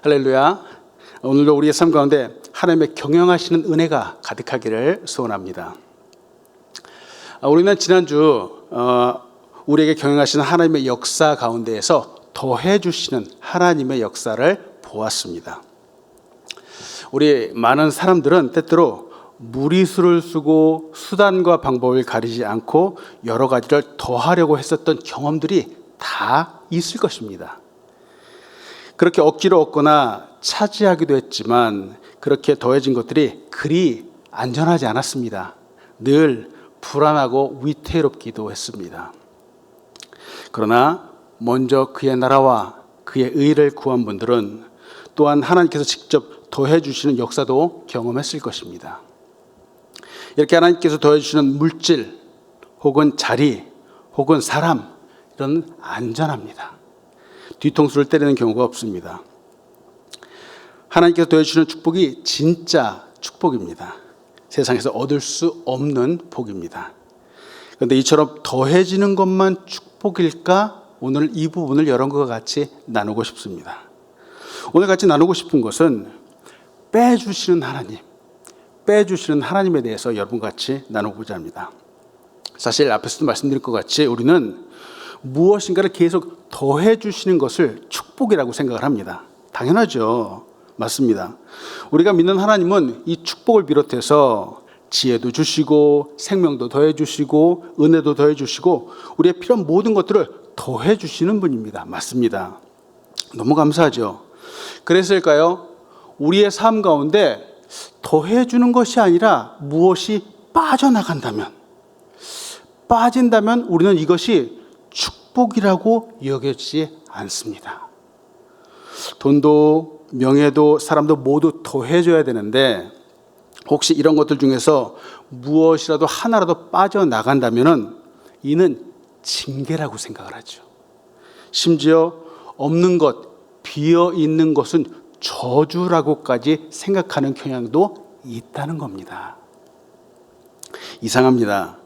할렐루야. 오늘도 우리의 삶 가운데 하나님의 경영하시는 은혜가 가득하기를 소원합니다. 우리는 지난주 우리에게 경영하시는 하나님의 역사 가운데에서 더해 주시는 하나님의 역사를 보았습니다. 우리 많은 사람들은 때때로 무리수를 쓰고 수단과 방법을 가리지 않고 여러 가지를 더하려고 했었던 경험들이 다 있을 것입니다. 그렇게 억지로 얻거나 차지하기도 했지만 그렇게 더해진 것들이 그리 안전하지 않았습니다. 늘 불안하고 위태롭기도 했습니다. 그러나 먼저 그의 나라와 그의 의를 구한 분들은 또한 하나님께서 직접 더해 주시는 역사도 경험했을 것입니다. 이렇게 하나님께서 더해 주시는 물질 혹은 자리 혹은 사람, 이런 안전합니다. 뒤통수를 때리는 경우가 없습니다. 하나님께서 더해주시는 축복이 진짜 축복입니다. 세상에서 얻을 수 없는 복입니다. 그런데 이처럼 더해지는 것만 축복일까? 오늘 이 부분을 여러분과 같이 나누고 싶습니다. 오늘 같이 나누고 싶은 것은 빼주시는 하나님에 대해서 여러분과 같이 나누고자 합니다. 사실 앞에서도 말씀드린 것 같이 우리는 무엇인가를 계속 더해 주시는 것을 축복이라고 생각을 합니다. 당연하죠. 맞습니다. 우리가 믿는 하나님은 이 축복을 비롯해서 지혜도 주시고 생명도 더해 주시고 은혜도 더해 주시고 우리의 필요한 모든 것들을 더해 주시는 분입니다. 맞습니다. 너무 감사하죠. 그랬을까요? 우리의 삶 가운데 더해 주는 것이 아니라 무엇이 빠진다면 우리는 이것이 축복이라고 여겨지지 않습니다. 돈도 명예도 사람도 모두 더해줘야 되는데 혹시 이런 것들 중에서 무엇이라도 하나라도 빠져나간다면 이는 징계라고 생각을 하죠. 심지어 없는 것, 비어있는 것은 저주라고까지 생각하는 경향도 있다는 겁니다. 이상합니다.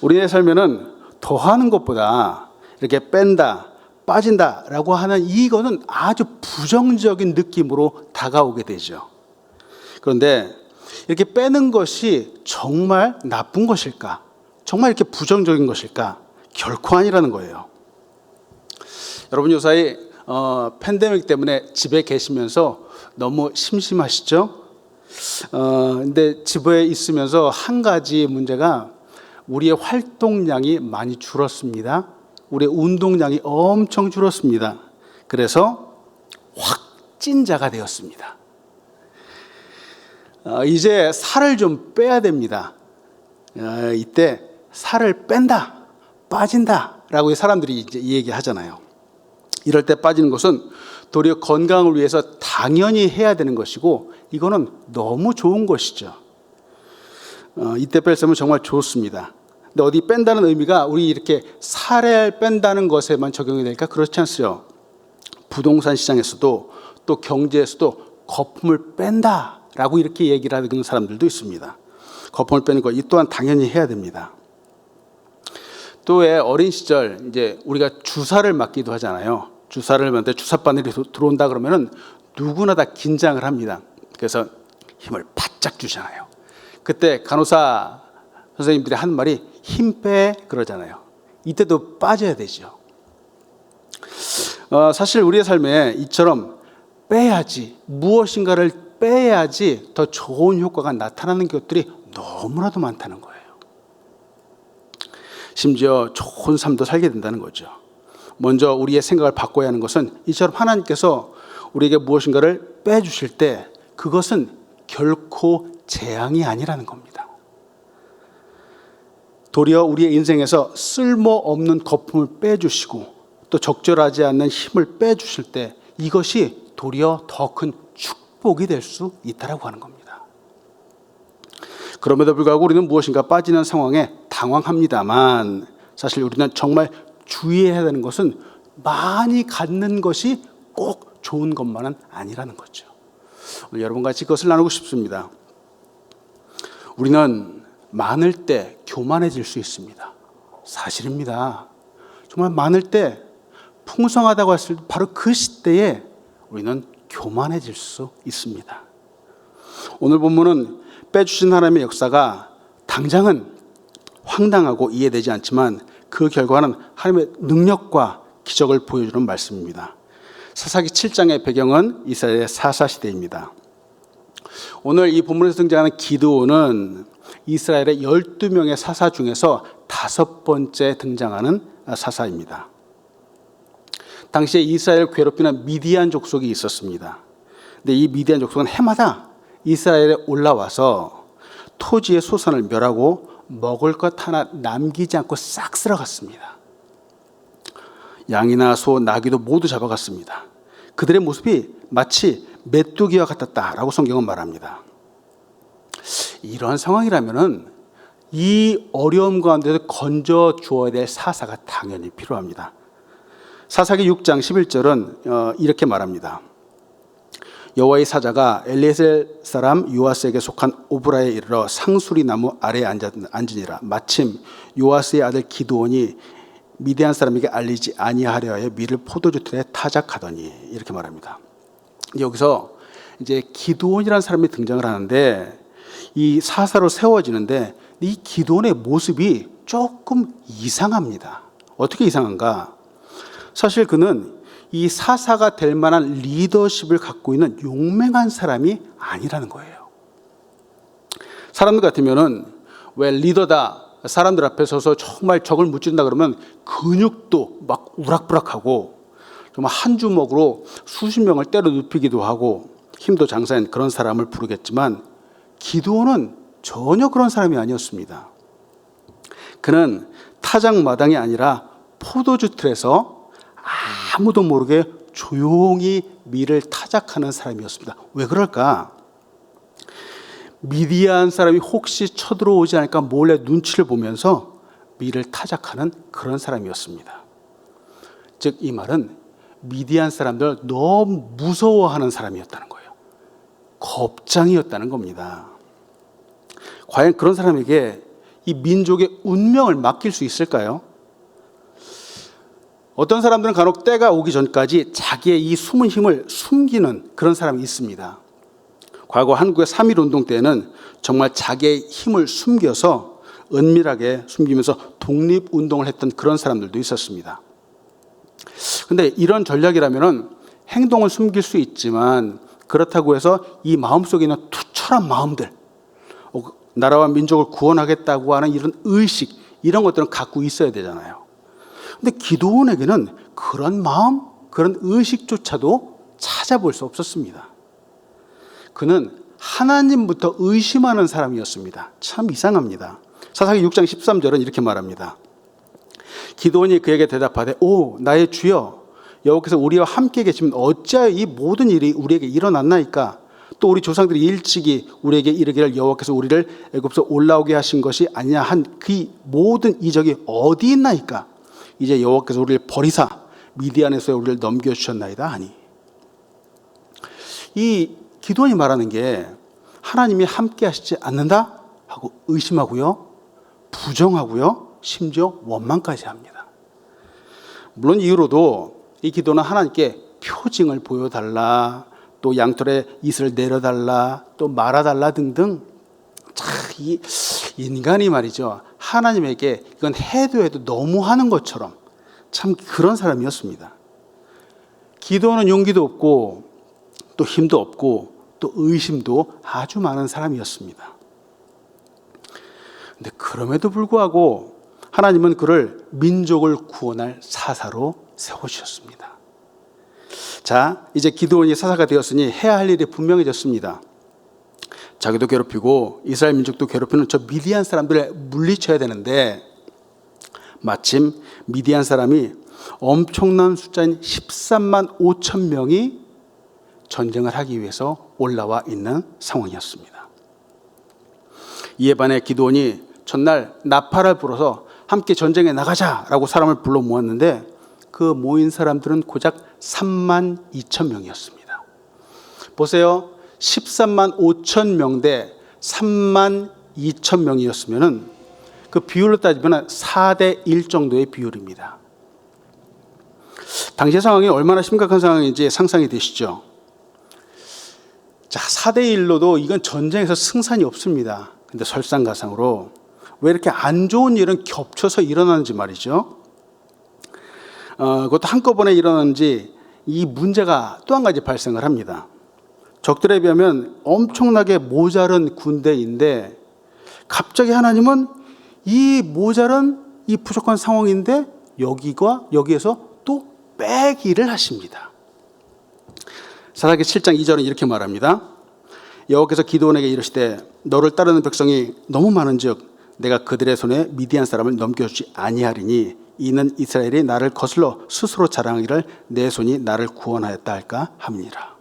우리의 삶에는 더하는 것보다 이렇게 뺀다, 빠진다라고 하는 이거는 아주 부정적인 느낌으로 다가오게 되죠. 그런데 이렇게 빼는 것이 정말 나쁜 것일까? 정말 이렇게 부정적인 것일까? 결코 아니라는 거예요. 여러분 요사이 팬데믹 때문에 집에 계시면서 너무 심심하시죠? 근데 집에 있으면서 한 가지 문제가 우리의 활동량이 많이 줄었습니다. 우리의 운동량이 엄청 줄었습니다. 그래서 확진자가 되었습니다. 이제 살을 좀 빼야 됩니다. 이때 살을 뺀다, 빠진다라고 사람들이 이제 얘기하잖아요. 이럴 때 빠지는 것은 도리어 건강을 위해서 당연히 해야 되는 것이고 이거는 너무 좋은 것이죠. 이때 뺐으면 정말 좋습니다. 근데 어디 뺀다는 의미가 우리 이렇게 살을 뺀다는 것에만 적용이 될까? 그렇지 않습니다. 부동산 시장에서도 또 경제에서도 거품을 뺀다라고 이렇게 얘기를 하는 사람들도 있습니다. 거품을 빼는 것, 이 또한 당연히 해야 됩니다. 또 왜 어린 시절 이제 우리가 주사를 맞기도 하잖아요. 주사를 맞는데 주사바늘이 들어온다 그러면은 누구나 다 긴장을 합니다. 그래서 힘을 바짝 주잖아요. 그때 간호사 선생님들이 하는 말이 힘 빼 그러잖아요. 이때도 빠져야 되죠. 사실 우리의 삶에 이처럼 빼야지, 무엇인가를 빼야지 더 좋은 효과가 나타나는 것들이 너무나도 많다는 거예요. 심지어 좋은 삶도 살게 된다는 거죠. 먼저 우리의 생각을 바꿔야 하는 것은 이처럼 하나님께서 우리에게 무엇인가를 빼주실 때 그것은 결코 재앙이 아니라는 겁니다. 도리어 우리의 인생에서 쓸모없는 거품을 빼주시고 또 적절하지 않는 힘을 빼주실 때 이것이 도리어 더 큰 축복이 될 수 있다고 하는 겁니다. 그럼에도 불구하고 우리는 무엇인가 빠지는 상황에 당황합니다만 사실 우리는 정말 주의해야 되는 것은 많이 갖는 것이 꼭 좋은 것만은 아니라는 거죠. 오늘 여러분과 같이 그것을 나누고 싶습니다. 우리는 많을 때 교만해질 수 있습니다. 사실입니다. 정말 많을 때 풍성하다고 했을 때 바로 그 시대에 우리는 교만해질 수 있습니다. 오늘 본문은 빼주신 하나님의 역사가 당장은 황당하고 이해되지 않지만 그 결과는 하나님의 능력과 기적을 보여주는 말씀입니다. 사사기 7장의 배경은 이스라엘의 사사시대입니다. 오늘 이 본문에서 등장하는 기드온은 이스라엘의 12명의 사사 중에서 5번째 등장하는 사사입니다. 당시에 이스라엘을 괴롭히는 미디안 족속이 있었습니다. 근데 이 미디안 족속은 해마다 이스라엘에 올라와서 토지의 소산을 멸하고 먹을 것 하나 남기지 않고 싹 쓸어갔습니다. 양이나 소, 나귀도 모두 잡아갔습니다. 그들의 모습이 마치 메뚜기와 같았다라고 성경은 말합니다. 이러한 상황이라면은 이 어려움 가운데서 건져 주어야 될 사사가 당연히 필요합니다. 사사기 6장 11절은 이렇게 말합니다. 여호와의 사자가 엘리에셀 사람 요아스에게 속한 오브라에 이르러 상수리 나무 아래에 앉으니라. 마침 요아스의 아들 기드온이 미디안 사람에게 알리지 아니하려 하여 밀을 포도주 틀에 타작하더니, 이렇게 말합니다. 여기서 이제 기드온이라는 사람이 등장을 하는데 이 사사로 세워지는데 이 기드온의 모습이 조금 이상합니다. 어떻게 이상한가? 사실 그는 이 사사가 될 만한 리더십을 갖고 있는 용맹한 사람이 아니라는 거예요. 사람들 같으면은 왜 리더다, 사람들 앞에 서서 정말 적을 무찌른다 그러면 근육도 막 우락부락하고 정말 한 주먹으로 수십 명을 때려 눕히기도 하고 힘도 장사인 그런 사람을 부르겠지만 기드온은 전혀 그런 사람이 아니었습니다. 그는 타작마당이 아니라 포도주 틀에서 아무도 모르게 조용히 밀을 타작하는 사람이었습니다. 왜 그럴까? 미디안 사람이 혹시 쳐들어오지 않을까 몰래 눈치를 보면서 밀을 타작하는 그런 사람이었습니다. 즉 이 말은 미디안 사람들 너무 무서워하는 사람이었다는 거예요. 겁장이었다는 겁니다. 과연 그런 사람에게 이 민족의 운명을 맡길 수 있을까요? 어떤 사람들은 간혹 때가 오기 전까지 자기의 이 숨은 힘을 숨기는 그런 사람이 있습니다. 과거 한국의 3.1운동 때는 정말 자기의 힘을 숨겨서 은밀하게 숨기면서 독립운동을 했던 그런 사람들도 있었습니다. 그런데 이런 전략이라면 행동을 숨길 수 있지만 그렇다고 해서 이 마음속에 있는 투철한 마음들, 나라와 민족을 구원하겠다고 하는 이런 의식, 이런 것들은 갖고 있어야 되잖아요. 근데 기드온에게는 그런 마음, 그런 의식조차도 찾아볼 수 없었습니다. 그는 하나님부터 의심하는 사람이었습니다. 참 이상합니다. 사사기 6장 13절은 이렇게 말합니다. 기드온이 그에게 대답하되 오 나의 주여 여호와께서 우리와 함께 계시면 어찌하여 이 모든 일이 우리에게 일어났나이까? 또 우리 조상들이 일찍이 우리에게 이르기를 여호와께서 우리를 애굽에서 올라오게 하신 것이 아니냐 한 그 모든 이적이 어디 있나이까? 이제 여호와께서 우리를 버리사 미디안에서 우리를 넘겨주셨나이다 하니. 이 기드온이 말하는 게 하나님이 함께 하시지 않는다 하고 의심하고요, 부정하고요, 심지어 원망까지 합니다. 물론 이후로도 이 기도는 하나님께 표징을 보여달라, 또 양털에 이슬을 내려달라, 또 말아달라 등등. 이 인간이 말이죠, 하나님에게 이건 해도 너무하는 것처럼 참 그런 사람이었습니다. 기도는 용기도 없고 또 힘도 없고 또 의심도 아주 많은 사람이었습니다. 근데 그럼에도 불구하고 하나님은 그를 민족을 구원할 사사로 세우셨습니다. 자, 이제 기드온이 사사가 되었으니 해야 할 일이 분명해졌습니다. 자기도 괴롭히고 이스라엘 민족도 괴롭히는 저 미디안 사람들을 물리쳐야 되는데 마침 미디안 사람이 엄청난 숫자인 13만 5천 명이 전쟁을 하기 위해서 올라와 있는 상황이었습니다. 이에 반해 기드온이 전날 나팔을 불어서 함께 전쟁에 나가자라고 사람을 불러 모았는데 그 모인 사람들은 고작 3만 2천 명이었습니다. 보세요. 13만 5천 명 대 3만 2천 명이었으면 그 비율로 따지면 4대 1 정도의 비율입니다. 당시 상황이 얼마나 심각한 상황인지 상상이 되시죠? 자, 4대1로도 이건 전쟁에서 승산이 없습니다. 근데 설상가상으로 왜 이렇게 안 좋은 일은 겹쳐서 일어나는지 말이죠. 그것도 한꺼번에 일어나는지 이 문제가 또 한 가지 발생을 합니다. 적들에 비하면 엄청나게 모자른 군대인데 갑자기 하나님은 이 모자란 이 부족한 상황인데 여기에서 또 빼기를 하십니다. 사사기 7장 2절은 이렇게 말합니다. 여호와께서 기드온에게 이르시되 너를 따르는 백성이 너무 많은즉 내가 그들의 손에 미디안 사람을 넘겨주지 아니하리니 이는 이스라엘이 나를 거슬러 스스로 자랑하기를 내 손이 나를 구원하였다 할까 함이니라.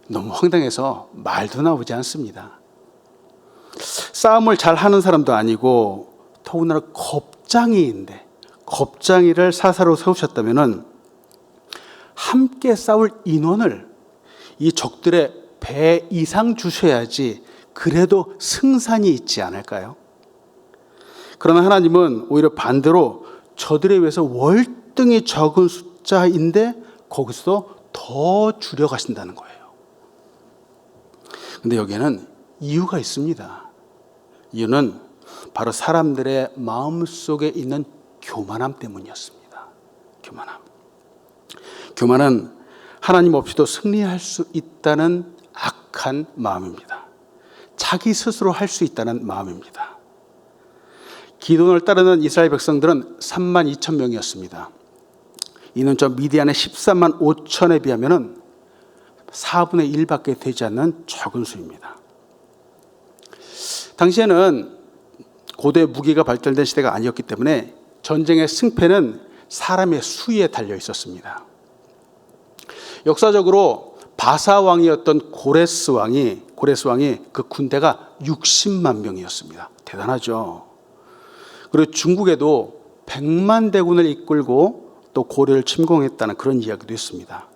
너무 황당해서 말도 나오지 않습니다. 싸움을 잘하는 사람도 아니고 더군다나 겁장이인데 겁장이를 사사로 세우셨다면 함께 싸울 인원을 이 적들의 배 이상 주셔야지 그래도 승산이 있지 않을까요? 그러나 하나님은 오히려 반대로 저들에 비해서 월등히 적은 숫자인데 거기서 더 줄여가신다는 거예요. 근데 여기에는 이유가 있습니다. 이유는 바로 사람들의 마음속에 있는 교만함 때문이었습니다. 교만은 하나님 없이도 승리할 수 있다는 악한 마음입니다. 자기 스스로 할 수 있다는 마음입니다. 기드온을 따르는 이스라엘 백성들은 3만 2천 명이었습니다. 이는 저 미디안의 13만 5천에 비하면 4분의 1밖에 되지 않는 적은 수입니다. 당시에는 고대 무기가 발달된 시대가 아니었기 때문에 전쟁의 승패는 사람의 수에 달려 있었습니다. 역사적으로 바사 왕이었던 고레스 왕이 그 군대가 60만 명이었습니다. 대단하죠. 그리고 중국에도 100만 대군을 이끌고 또 고려를 침공했다는 그런 이야기도 있습니다.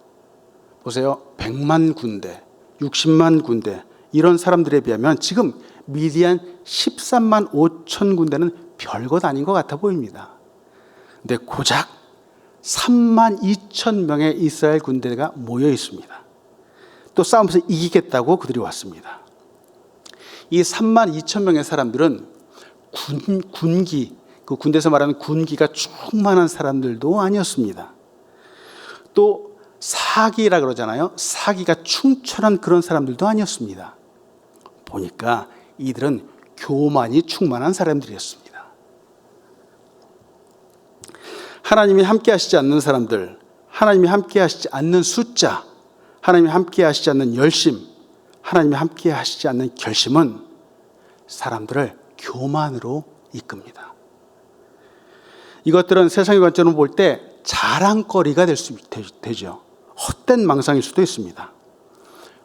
보세요. 100만 군대, 60만 군대 이런 사람들에 비하면 지금 미디안 13만 5천 군대는 별것 아닌 것 같아 보입니다. 근데 고작 3만 2천 명의 이스라엘 군대가 모여 있습니다. 또 싸움에서 이기겠다고 그들이 왔습니다. 이 3만 2천 명의 사람들은 군기, 그 군대에서 말하는 군기가 충만한 사람들도 아니었습니다. 또 사기라 그러잖아요. 사기가 충천한 그런 사람들도 아니었습니다. 보니까 이들은 교만이 충만한 사람들이었습니다. 하나님이 함께 하시지 않는 사람들, 하나님이 함께 하시지 않는 숫자, 하나님이 함께 하시지 않는 열심, 하나님이 함께 하시지 않는 결심은 사람들을 교만으로 이끕니다. 이것들은 세상의 관점으로 볼 때 자랑거리가 되죠. 헛된 망상일 수도 있습니다.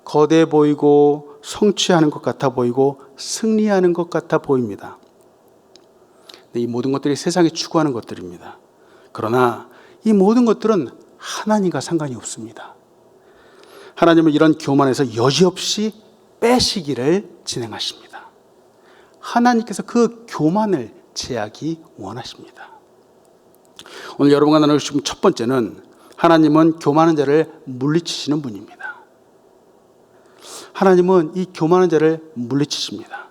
거대해 보이고 성취하는 것 같아 보이고 승리하는 것 같아 보입니다. 이 모든 것들이 세상이 추구하는 것들입니다. 그러나 이 모든 것들은 하나님과 상관이 없습니다. 하나님은 이런 교만에서 여지없이 빼시기를 진행하십니다. 하나님께서 그 교만을 제하기 원하십니다. 오늘 여러분과 나누고 싶은 첫 번째는 하나님은 교만한 자를 물리치시는 분입니다. 하나님은 이 교만한 자를 물리치십니다.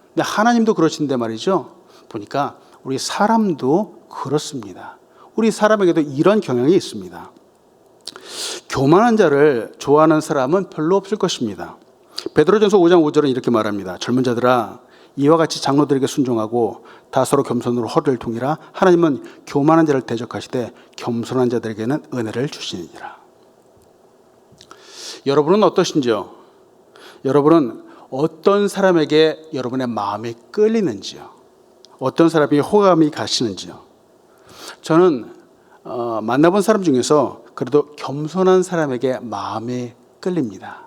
근데 하나님도 그러신데 말이죠. 보니까 우리 사람도 그렇습니다. 우리 사람에게도 이런 경향이 있습니다. 교만한 자를 좋아하는 사람은 별로 없을 것입니다. 베드로전서 5장 5절은 이렇게 말합니다. 젊은 자들아 이와 같이 장로들에게 순종하고 다 서로 겸손으로 허리를 동이라. 하나님은 교만한 자를 대적하시되 겸손한 자들에게는 은혜를 주시니라. 여러분은 어떠신지요? 여러분은 어떤 사람에게 여러분의 마음이 끌리는지요? 어떤 사람에게 호감이 가시는지요? 저는 만나본 사람 중에서 그래도 겸손한 사람에게 마음이 끌립니다.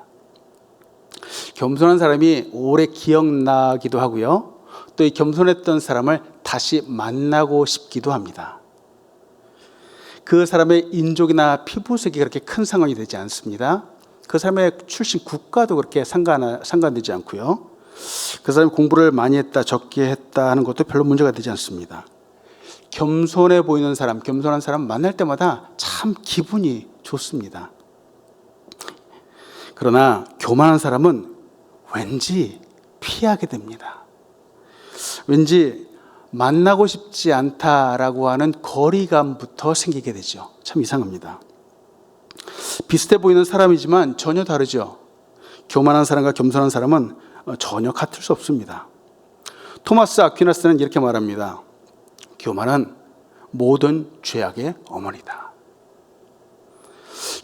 겸손한 사람이 오래 기억나기도 하고요. 또 이 겸손했던 사람을 다시 만나고 싶기도 합니다. 그 사람의 인종이나 피부색이 그렇게 큰 상관이 되지 않습니다. 그 사람의 출신 국가도 그렇게 상관되지 않고요. 그 사람이 공부를 많이 했다, 적게 했다 하는 것도 별로 문제가 되지 않습니다. 겸손해 보이는 사람, 겸손한 사람 만날 때마다 참 기분이 좋습니다. 그러나 교만한 사람은 왠지 피하게 됩니다. 왠지 만나고 싶지 않다라고 하는 거리감부터 생기게 되죠. 참 이상합니다. 비슷해 보이는 사람이지만 전혀 다르죠. 교만한 사람과 겸손한 사람은 전혀 같을 수 없습니다. 토마스 아퀴나스는 이렇게 말합니다. 교만은 모든 죄악의 어머니다.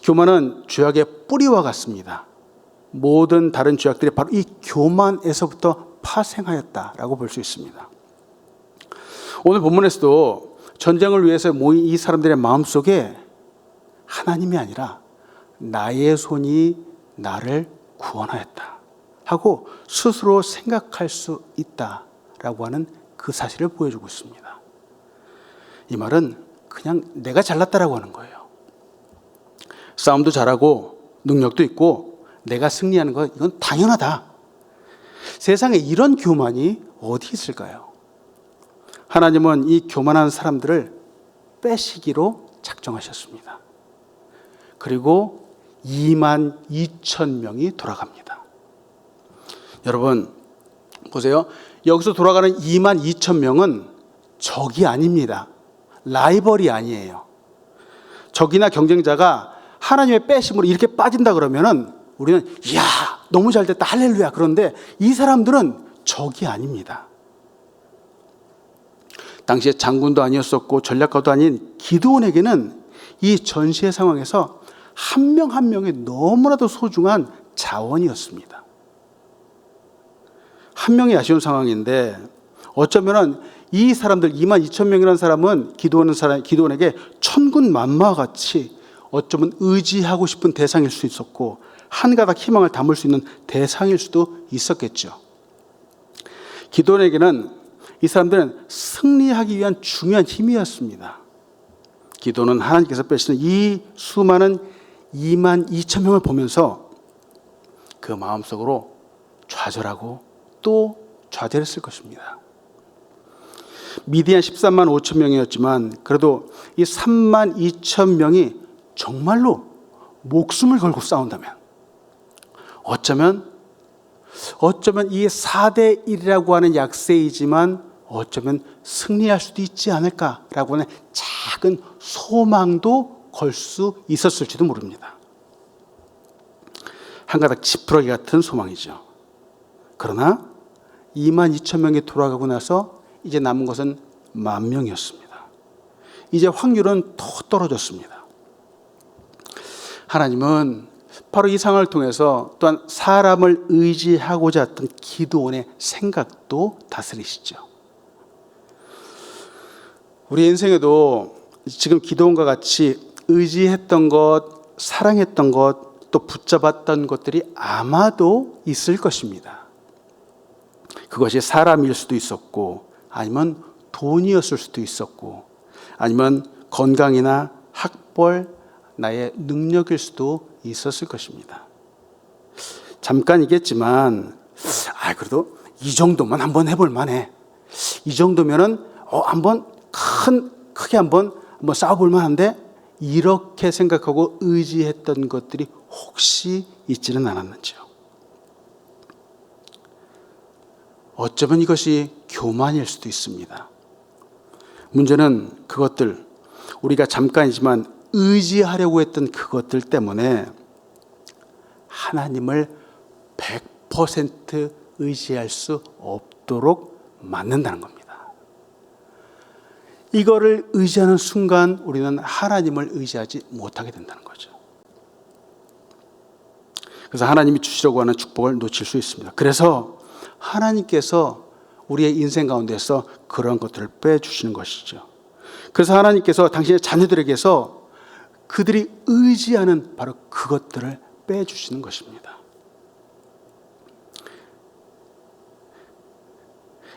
교만은 죄악의 뿌리와 같습니다. 모든 다른 죄악들이 바로 이 교만에서부터 파생하였다라고 볼 수 있습니다. 오늘 본문에서도 전쟁을 위해서 모인 이 사람들의 마음속에 하나님이 아니라 나의 손이 나를 구원하였다 하고 스스로 생각할 수 있다라고 하는 그 사실을 보여주고 있습니다. 이 말은 그냥 내가 잘났다라고 하는 거예요. 싸움도 잘하고 능력도 있고 내가 승리하는 건 이건 당연하다. 세상에 이런 교만이 어디 있을까요? 하나님은 이 교만한 사람들을 빼시기로 작정하셨습니다. 그리고 22,000명이 돌아갑니다. 여러분 보세요. 여기서 돌아가는 22,000명은 적이 아닙니다. 라이벌이 아니에요. 적이나 경쟁자가 하나님의 빼심으로 이렇게 빠진다 그러면은 우리는 이야 너무 잘됐다 할렐루야. 그런데 이 사람들은 적이 아닙니다. 당시에 장군도 아니었었고 전략가도 아닌 기드온에게는 이 전시의 상황에서 한 명 한 명이 너무나도 소중한 자원이었습니다. 한 명이 아쉬운 상황인데 어쩌면은 이 사람들 22,000명이라는 사람은 기드온에게 천군 만마와 같이 어쩌면 의지하고 싶은 대상일 수 있었고 한 가닥 희망을 담을 수 있는 대상일 수도 있었겠죠. 기드온에게는 이 사람들은 승리하기 위한 중요한 힘이었습니다. 기드온은 하나님께서 빼시는 이 수많은 22,000명을 보면서 그 마음속으로 좌절하고 또 좌절했을 것입니다. 미디안 13만 5천 명이었지만 그래도 이 3만 2천 명이 정말로 목숨을 걸고 싸운다면 어쩌면 이 4대 1이라고 하는 약세이지만 어쩌면 승리할 수도 있지 않을까라고 하는 작은 소망도 걸 수 있었을지도 모릅니다. 한 가닥 지푸라기 같은 소망이죠. 그러나 22,000명이 돌아가고 나서 이제 남은 것은 10,000명이었습니다. 이제 확률은 더 떨어졌습니다. 하나님은 바로 이 상황을 통해서 또한 사람을 의지하고자 했던 기드온의 생각도 다스리시죠. 우리 인생에도 지금 기드온과 같이 의지했던 것, 사랑했던 것, 또 붙잡았던 것들이 아마도 있을 것입니다. 그것이 사람일 수도 있었고 아니면 돈이었을 수도 있었고 아니면 건강이나 학벌, 나의 능력일 수도 있었을 것입니다. 잠깐이겠지만 그래도 이 정도만 한번 해볼 만해. 이 정도면은 한번 크게 한번 싸워볼 만한데 이렇게 생각하고 의지했던 것들이 혹시 있지는 않았는지요. 어쩌면 이것이 교만일 수도 있습니다. 문제는 그것들 우리가 잠깐이지만 의지하려고 했던 그것들 때문에 하나님을 100% 의지할 수 없도록 만든다는 겁니다. 이거를 의지하는 순간 우리는 하나님을 의지하지 못하게 된다는 거죠. 그래서 하나님이 주시려고 하는 축복을 놓칠 수 있습니다. 그래서 하나님께서 우리의 인생 가운데서 그런 것들을 빼주시는 것이죠. 그래서 하나님께서 당신의 자녀들에게서 그들이 의지하는 바로 그것들을 빼주시는 것입니다.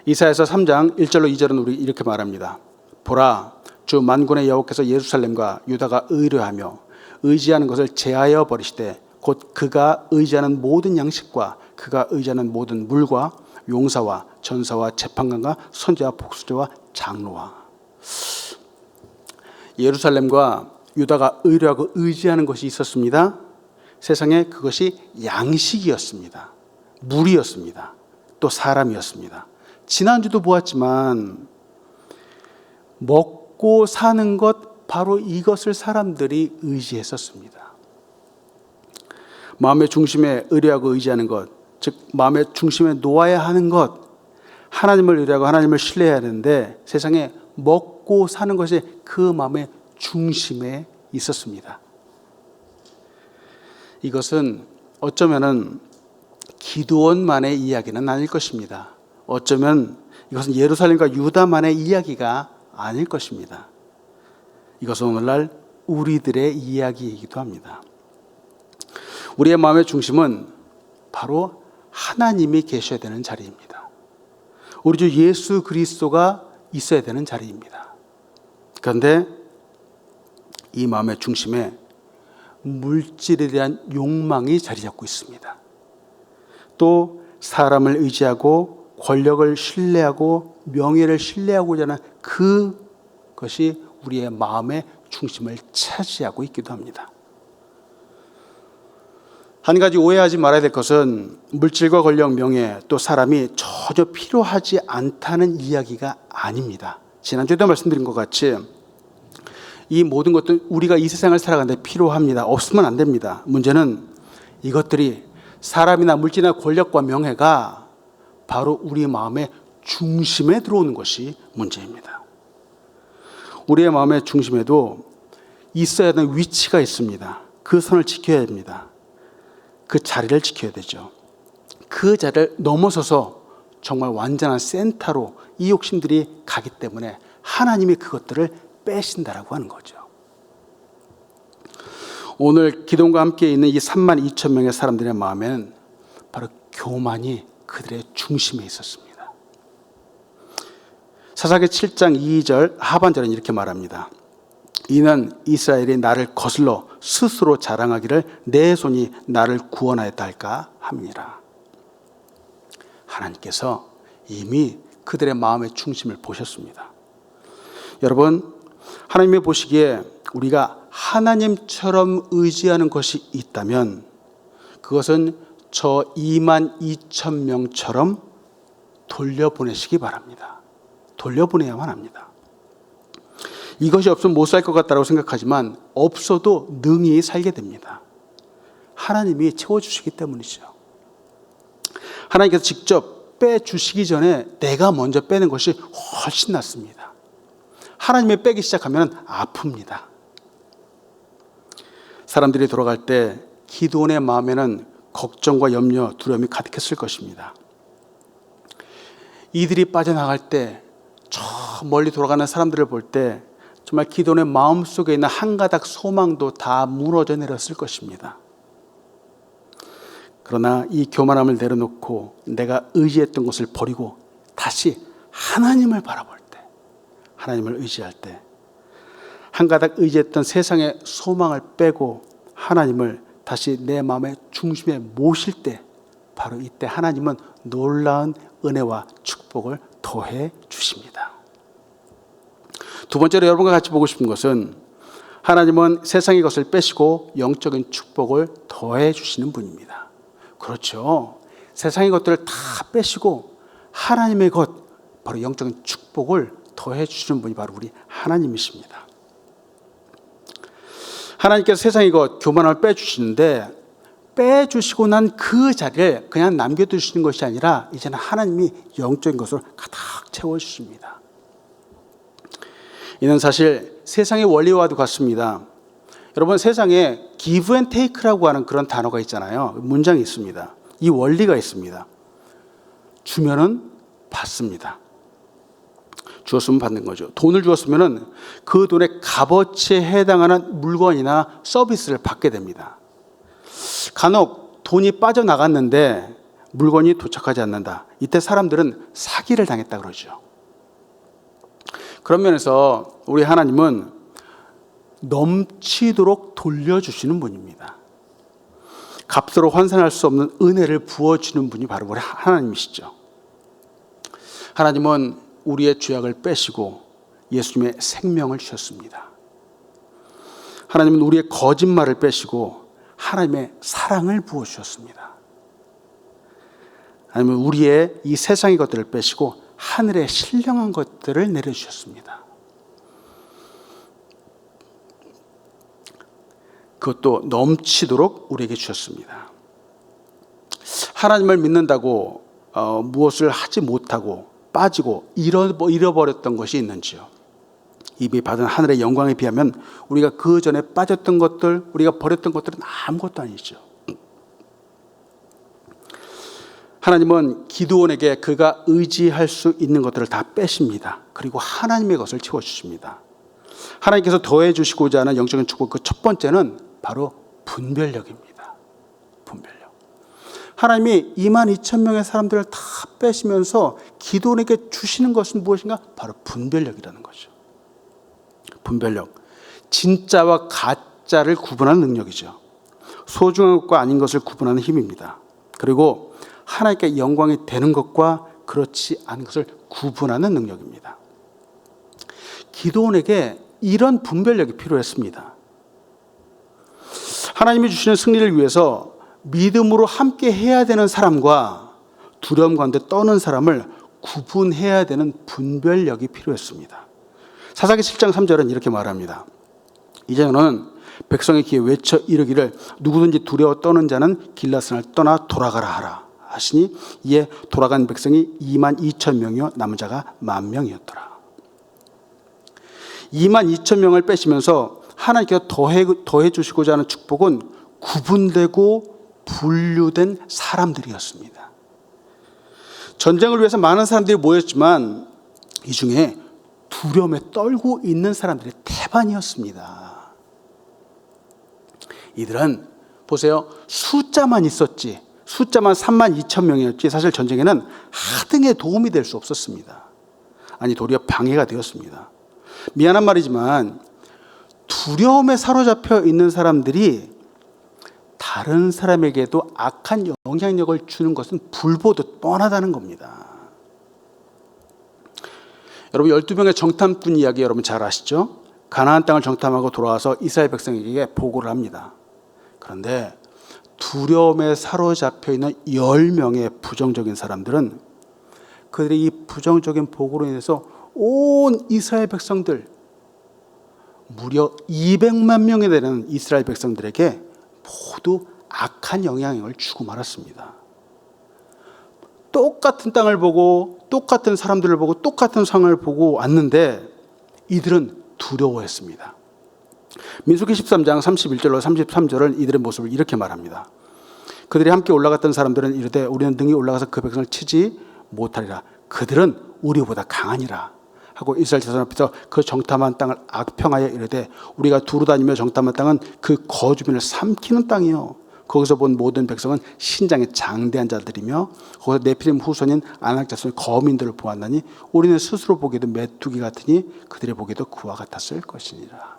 이사야서 3장 1절로 2절은 우리 이렇게 말합니다. 보라, 주 만군의 여호와께서 예루살렘과 유다가 의뢰하며 의지하는 것을 제하여 버리시되 곧 그가 의지하는 모든 양식과 그가 의지하는 모든 물과 용사와 전사와 재판관과 선지와 복수자와 장로와. 예루살렘과 유다가 의뢰하고 의지하는 것이 있었습니다. 세상에 그것이 양식이었습니다. 물이었습니다. 또 사람이었습니다. 지난주도 보았지만 먹고 사는 것, 바로 이것을 사람들이 의지했었습니다. 마음의 중심에 의뢰하고 의지하는 것, 즉 마음의 중심에 놓아야 하는 것, 하나님을 의뢰하고 하나님을 신뢰해야 하는데 세상에 먹고 사는 것이 그 마음의 중심에 있었습니다. 이것은 어쩌면은 기드온만의 이야기는 아닐 것입니다. 어쩌면 이것은 예루살렘과 유다만의 이야기가 아닐 것입니다. 이것은 오늘날 우리들의 이야기이기도 합니다. 우리의 마음의 중심은 바로 하나님이 계셔야 되는 자리입니다. 우리 주 예수 그리스도가 있어야 되는 자리입니다. 그런데 이 마음의 중심에 물질에 대한 욕망이 자리 잡고 있습니다. 또 사람을 의지하고 권력을 신뢰하고 명예를 신뢰하고자 하는 그것이 우리의 마음의 중심을 차지하고 있기도 합니다. 한 가지 오해하지 말아야 될 것은 물질과 권력, 명예, 또 사람이 전혀 필요하지 않다는 이야기가 아닙니다. 지난주에도 말씀드린 것 같이 이 모든 것들 우리가 이 세상을 살아가는데 필요합니다. 없으면 안 됩니다. 문제는 이것들이 사람이나 물질이나 권력과 명예가 바로 우리 마음의 중심에 들어오는 것이 문제입니다. 우리의 마음의 중심에도 있어야 하는 위치가 있습니다. 그 선을 지켜야 됩니다. 그 자리를 지켜야 되죠. 그 자리를 넘어서서 정말 완전한 센터로 이 욕심들이 가기 때문에 하나님이 그것들을 빼신다라고 하는 거죠. 오늘 기도원과 함께 있는 이 32,000명의 사람들의 마음에는 바로 교만이 그들의 중심에 있었습니다. 사사기 7장 2절 하반절은 이렇게 말합니다. 이는 이스라엘이 나를 거슬러 스스로 자랑하기를 내 손이 나를 구원하였다 할까 함이니라. 하나님께서 이미 그들의 마음의 중심을 보셨습니다. 여러분, 하나님이 보시기에 우리가 하나님처럼 의지하는 것이 있다면 그것은 저 22,000명처럼 돌려보내시기 바랍니다. 돌려보내야만 합니다. 이것이 없으면 못 살 것 같다고 생각하지만 없어도 능히 살게 됩니다. 하나님이 채워주시기 때문이죠. 하나님께서 직접 빼주시기 전에 내가 먼저 빼는 것이 훨씬 낫습니다. 하나님이 빼기 시작하면 아픕니다. 사람들이 돌아갈 때 기드온의 마음에는 걱정과 염려, 두려움이 가득했을 것입니다. 이들이 빠져나갈 때 저 멀리 돌아가는 사람들을 볼 때 정말 기드온의 마음속에 있는 한 가닥 소망도 다 무너져 내렸을 것입니다. 그러나 이 교만함을 내려놓고 내가 의지했던 것을 버리고 다시 하나님을 바라볼 때, 하나님을 의지할 때, 한 가닥 의지했던 세상의 소망을 빼고 하나님을 다시 내 마음의 중심에 모실 때, 바로 이때 하나님은 놀라운 은혜와 축복을 더해 주십니다. 두 번째로 여러분과 같이 보고 싶은 것은 하나님은 세상의 것을 빼시고 영적인 축복을 더해 주시는 분입니다. 그렇죠. 세상의 것들을 다 빼시고 하나님의 것, 바로 영적인 축복을 더해 주시는 분이 바로 우리 하나님이십니다. 하나님께서 세상의 것, 교만을 빼주시는데 빼주시고 난 그 자리를 그냥 남겨두시는 것이 아니라 이제는 하나님이 영적인 것을 가득 채워주십니다. 이는 사실 세상의 원리와도 같습니다. 여러분, 세상에 give and take라고 하는 그런 단어가 있잖아요. 문장이 있습니다. 이 원리가 있습니다. 주면은 받습니다. 주었으면 받는 거죠. 돈을 주었으면 그 돈의 값어치에 해당하는 물건이나 서비스를 받게 됩니다. 간혹 돈이 빠져나갔는데 물건이 도착하지 않는다. 이때 사람들은 사기를 당했다 그러죠. 그런 면에서 우리 하나님은 넘치도록 돌려주시는 분입니다. 값으로 환산할 수 없는 은혜를 부어주는 분이 바로 우리 하나님이시죠. 하나님은 우리의 죄악을 빼시고 예수님의 생명을 주셨습니다. 하나님은 우리의 거짓말을 빼시고 하나님의 사랑을 부어주셨습니다. 아니면 우리의 이 세상의 것들을 빼시고 하늘의 신령한 것들을 내려주셨습니다. 그것도 넘치도록 우리에게 주셨습니다. 하나님을 믿는다고 무엇을 하지 못하고 빠지고 잃어버렸던 것이 있는지요? 이미 받은 하늘의 영광에 비하면 우리가 그 전에 빠졌던 것들, 우리가 버렸던 것들은 아무것도 아니죠. 하나님은 기드온에게 그가 의지할 수 있는 것들을 다 빼십니다. 그리고 하나님의 것을 채워주십니다. 하나님께서 더해 주시고자 하는 영적인 축복, 그 첫 번째는 바로 분별력입니다. 분별력. 하나님이 22,000명의 사람들을 다 빼시면서 기드온에게 주시는 것은 무엇인가? 바로 분별력이라는 거죠. 분별력. 진짜와 가짜를 구분하는 능력이죠. 소중한 것과 아닌 것을 구분하는 힘입니다. 그리고 하나님께 영광이 되는 것과 그렇지 않은 것을 구분하는 능력입니다. 기드온에게 이런 분별력이 필요했습니다. 하나님이 주시는 승리를 위해서 믿음으로 함께 해야 되는 사람과 두려움 가운데 떠는 사람을 구분해야 되는 분별력이 필요했습니다. 사사기 7장 3절은 이렇게 말합니다. 이제는 백성의 귀에 외쳐 이르기를 누구든지 두려워 떠는 자는 길라산을 떠나 돌아가라 하라 하시니 이에 돌아간 백성이 22,000명이요 남은 자가 10,000명이었더라. 22,000명을 빼시면서 하나님께서 더해 주시고자 하는 축복은 구분되고 분류된 사람들이었습니다. 전쟁을 위해서 많은 사람들이 모였지만 이 중에 두려움에 떨고 있는 사람들이 태반이었습니다. 이들은 보세요. 숫자만 있었지, 숫자만 32,000명이었지 사실 전쟁에는 하등의 도움이 될 수 없었습니다. 아니 도리어 방해가 되었습니다. 미안한 말이지만 두려움에 사로잡혀 있는 사람들이 다른 사람에게도 악한 영향력을 주는 것은 불보듯 뻔하다는 겁니다. 여러분 12명의 정탐꾼 이야기 여러분 잘 아시죠? 가나안 땅을 정탐하고 돌아와서 이스라엘 백성에게 보고를 합니다. 그런데 두려움에 사로잡혀 있는 10명의 부정적인 사람들은 그들의 이 부정적인 보고로 인해서 온 이스라엘 백성들 무려 200만 명에 되는 이스라엘 백성들에게 모두 악한 영향을 주고 말았습니다. 똑같은 땅을 보고 똑같은 사람들을 보고 똑같은 상황을 보고 왔는데 이들은 두려워했습니다. 민수기 13장 31절로 33절은 이들의 모습을 이렇게 말합니다. 그들이 함께 올라갔던 사람들은 이르되 우리는 능히 올라가서 그 백성을 치지 못하리라. 그들은 우리보다 강하니라 하고 이스라엘 자손 앞에서 그 정탐한 땅을 악평하여 이르되 우리가 두루 다니며 정탐한 땅은 그 거주민을 삼키는 땅이요 거기서 본 모든 백성은 신장에 장대한 자들이며 거기서 네피림 후손인 아낙 자손의 거민들을 보았나니 우리는 스스로 보기에도 메뚜기 같으니 그들의 보기에도 그와 같았을 것이니라.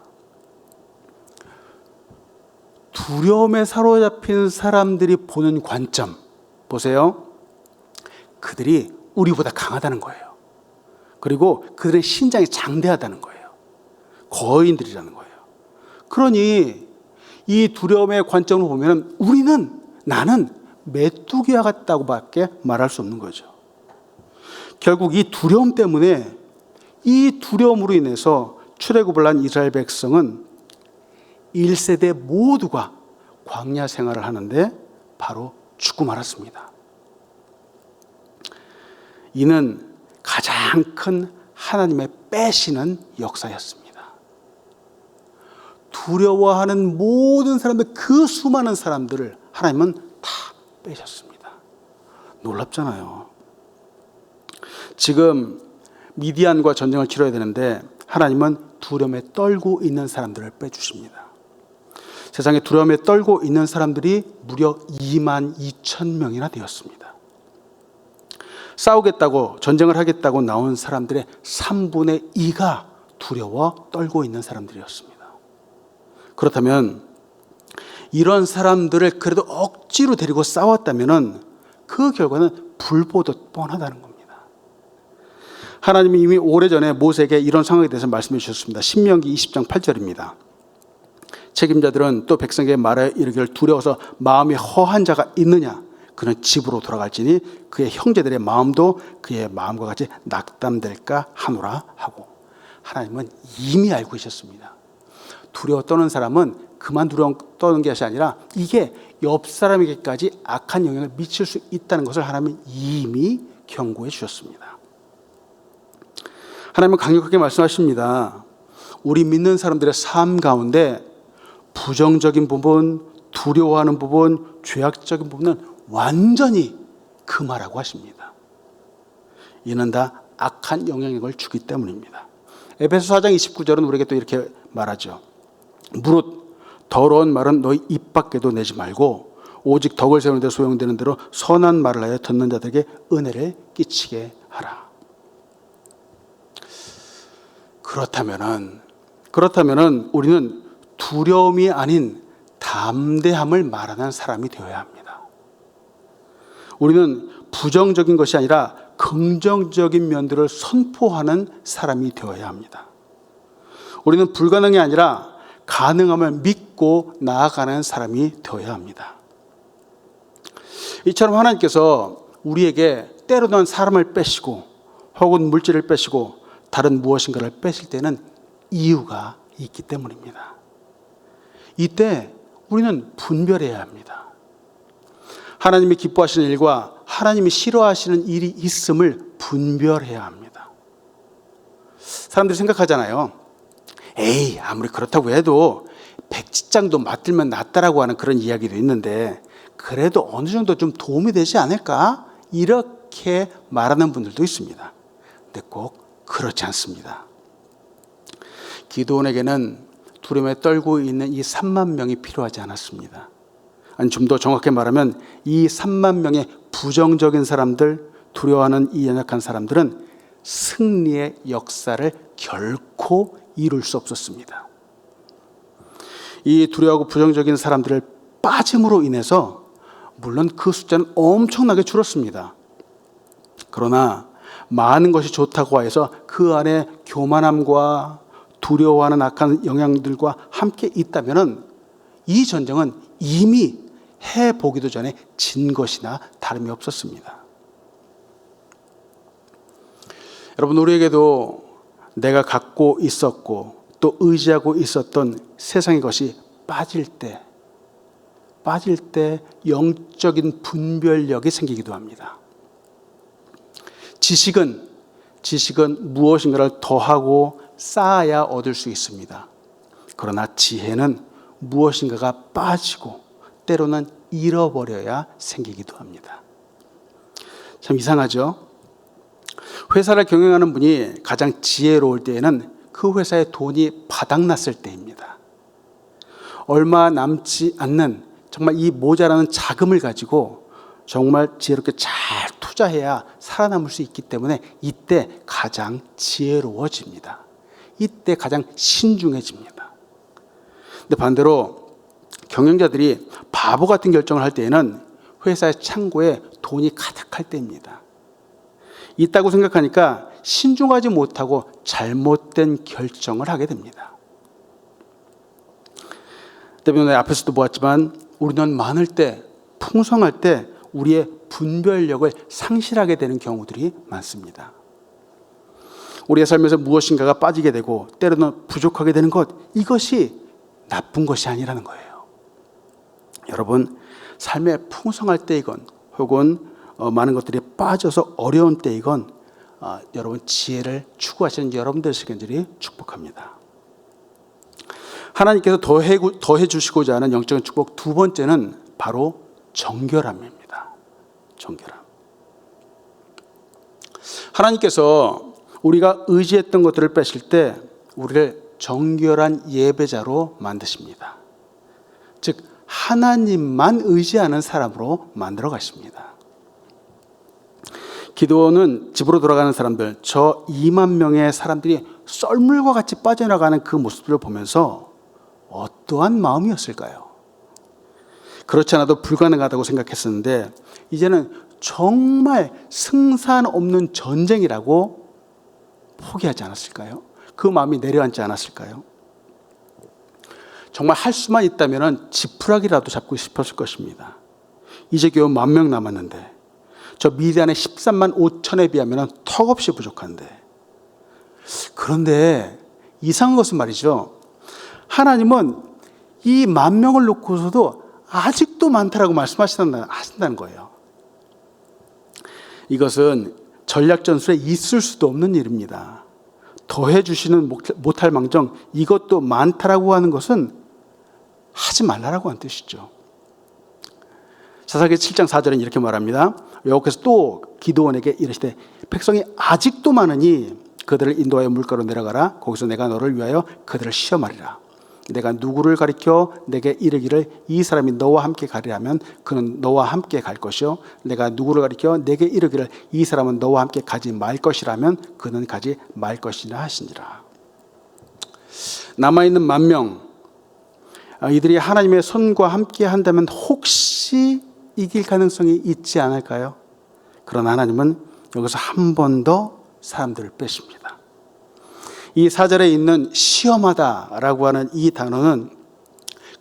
두려움에 사로잡힌 사람들이 보는 관점 보세요. 그들이 우리보다 강하다는 거예요. 그리고 그들의 신장이 장대하다는 거예요. 거인들이라는 거예요. 그러니 이 두려움의 관점으로 보면 나는 메뚜기와 같다고밖에 말할 수 없는 거죠. 결국 이 두려움 때문에 이 두려움으로 인해서 출애굽을 한 이스라엘 백성은 1세대 모두가 광야 생활을 하는데 바로 죽고 말았습니다. 이는 가장 큰 하나님의 빼시는 역사였습니다. 두려워하는 모든 사람들, 그 수많은 사람들을 하나님은 다 빼셨습니다. 놀랍잖아요. 지금 미디안과 전쟁을 치러야 되는데 하나님은 두려움에 떨고 있는 사람들을 빼주십니다. 세상에 두려움에 떨고 있는 사람들이 무려 22,000명이나 되었습니다. 싸우겠다고 전쟁을 하겠다고 나온 사람들의 3분의 2가 두려워 떨고 있는 사람들이었습니다. 그렇다면 이런 사람들을 그래도 억지로 데리고 싸웠다면 그 결과는 불보듯 뻔하다는 겁니다. 하나님이 이미 오래전에 모세에게 이런 상황에 대해서 말씀해 주셨습니다. 신명기 20장 8절입니다. 책임자들은 또 백성에게 말하여 이르기를 두려워서 마음이 허한 자가 있느냐? 그는 집으로 돌아갈지니 그의 형제들의 마음도 그의 마음과 같이 낙담될까 하노라 하고, 하나님은 이미 알고 계셨습니다. 두려워 떠는 사람은 그만 두려워 떠는 것이 아니라 이게 옆 사람에게까지 악한 영향을 미칠 수 있다는 것을 하나님은 이미 경고해 주셨습니다. 하나님은 강력하게 말씀하십니다. 우리 믿는 사람들의 삶 가운데 부정적인 부분, 두려워하는 부분, 죄악적인 부분은 완전히 금하라고 하십니다. 이는 다 악한 영향력을 주기 때문입니다. 에베소 4장 29절은 우리에게 또 이렇게 말하죠. 무릇 더러운 말은 너희 입 밖에도 내지 말고 오직 덕을 세우는 데 소용되는 대로 선한 말을 하여 듣는 자들에게 은혜를 끼치게 하라. 그렇다면은 우리는 두려움이 아닌 담대함을 말하는 사람이 되어야 합니다. 우리는 부정적인 것이 아니라 긍정적인 면들을 선포하는 사람이 되어야 합니다. 우리는 불가능이 아니라 가능함을 믿고 나아가는 사람이 되어야 합니다. 이처럼 하나님께서 우리에게 때로는 사람을 빼시고 혹은 물질을 빼시고 다른 무엇인가를 빼실 때는 이유가 있기 때문입니다. 이때 우리는 분별해야 합니다. 하나님이 기뻐하시는 일과 하나님이 싫어하시는 일이 있음을 분별해야 합니다. 사람들이 생각하잖아요. 에이, 아무리 그렇다고 해도 백지장도 맞들면 낫다라고 하는 그런 이야기도 있는데 그래도 어느 정도 좀 도움이 되지 않을까? 이렇게 말하는 분들도 있습니다. 근데 꼭 그렇지 않습니다. 기드온에게는 두려움에 떨고 있는 이 3만 명이 필요하지 않았습니다. 아니, 좀 더 정확히 말하면 이 3만 명의 부정적인 사람들, 두려워하는 이 연약한 사람들은 승리의 역사를 결코 이룰 수 없었습니다. 이 두려워하고 부정적인 사람들을 빠짐으로 인해서 물론 그 숫자는 엄청나게 줄었습니다. 그러나 많은 것이 좋다고 해서 그 안에 교만함과 두려워하는 악한 영향들과 함께 있다면 이 전쟁은 이미 해보기도 전에 진 것이나 다름이 없었습니다. 여러분, 우리에게도 내가 갖고 있었고 또 의지하고 있었던 세상의 것이 빠질 때 영적인 분별력이 생기기도 합니다. 지식은 무엇인가를 더하고 쌓아야 얻을 수 있습니다. 그러나 지혜는 무엇인가가 빠지고 때로는 잃어버려야 생기기도 합니다. 참 이상하죠? 회사를 경영하는 분이 가장 지혜로울 때에는 그 회사의 돈이 바닥났을 때입니다. 얼마 남지 않는 정말 이 모자라는 자금을 가지고 정말 지혜롭게 잘 투자해야 살아남을 수 있기 때문에 이때 가장 지혜로워집니다. 이때 가장 신중해집니다. 근데 반대로 경영자들이 바보 같은 결정을 할 때에는 회사의 창고에 돈이 가득할 때입니다. 있다고 생각하니까 신중하지 못하고 잘못된 결정을 하게 됩니다. 때문에 앞에서도 보았지만 우리는 많을 때, 풍성할 때 우리의 분별력을 상실하게 되는 경우들이 많습니다. 우리의 삶에서 무엇인가가 빠지게 되고 때로는 부족하게 되는 것, 이것이 나쁜 것이 아니라는 거예요. 여러분, 삶에 풍성할 때이건 혹은 많은 것들이 빠져서 어려운 때이건 여러분 지혜를 추구하시는 여러분들 되시기를 축복합니다. 하나님께서 더해 주시고자 하는 영적인 축복 두 번째는 바로 정결함입니다. 정결함. 하나님께서 우리가 의지했던 것들을 빼실 때 우리를 정결한 예배자로 만드십니다. 즉 하나님만 의지하는 사람으로 만들어 가십니다. 기드온은 집으로 돌아가는 사람들, 저 2만 명의 사람들이 썰물과 같이 빠져나가는 그 모습들을 보면서 어떠한 마음이었을까요? 그렇지 않아도 불가능하다고 생각했었는데 이제는 정말 승산 없는 전쟁이라고 포기하지 않았을까요? 그 마음이 내려앉지 않았을까요? 정말 할 수만 있다면 지푸라기라도 잡고 싶었을 것입니다. 이제 겨우 10,000명 남았는데 저 미디안의 13만 5천에 비하면 턱없이 부족한데, 그런데 이상한 것은 말이죠, 하나님은 이 10,000명을 놓고서도 아직도 많다라고 말씀하신다는 거예요. 이것은 전략 전술에 있을 수도 없는 일입니다. 더해 주시는 못할 망정 이것도 많다라고 하는 것은 하지 말라라고 하는 뜻이죠. 사사기 7장 4절은 이렇게 말합니다. 여호와께서 또 기드온에게 이르시되 백성이 아직도 많으니 그들을 인도하여 물가로 내려가라. 거기서 내가 너를 위하여 그들을 시험하리라. 내가 누구를 가리켜 내게 이르기를 이 사람이 너와 함께 가리라면 그는 너와 함께 갈 것이요, 내가 누구를 가리켜 내게 이르기를 이 사람은 너와 함께 가지 말 것이라면 그는 가지 말 것이라 하시니라. 남아있는 10,000명, 이들이 하나님의 손과 함께 한다면 혹시 이길 가능성이 있지 않을까요? 그러나 하나님은 여기서 한 번 더 사람들을 빼십니다. 이 4절에 있는 시험하다라고 하는 이 단어는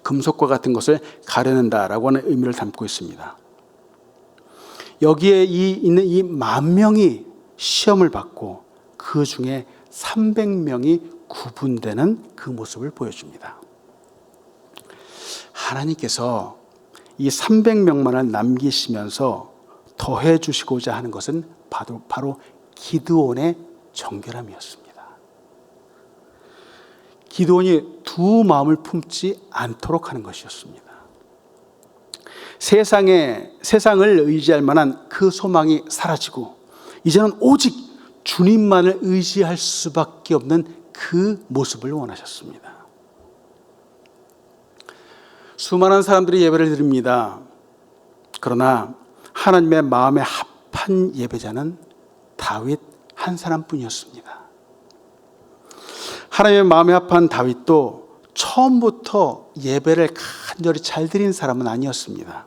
금속과 같은 것을 가려낸다라고 하는 의미를 담고 있습니다. 여기에 있는 이 10,000명이 시험을 받고 그 중에 300명이 구분되는 그 모습을 보여줍니다. 하나님께서 이 300명만을 남기시면서 더해 주시고자 하는 것은 바로 기드온의 정결함이었습니다. 기드온이 두 마음을 품지 않도록 하는 것이었습니다. 세상을 의지할 만한 그 소망이 사라지고 이제는 오직 주님만을 의지할 수밖에 없는 그 모습을 원하셨습니다. 수많은 사람들이 예배를 드립니다. 그러나 하나님의 마음에 합한 예배자는 다윗 한 사람뿐이었습니다. 하나님의 마음에 합한 다윗도 처음부터 예배를 간절히 잘 드린 사람은 아니었습니다.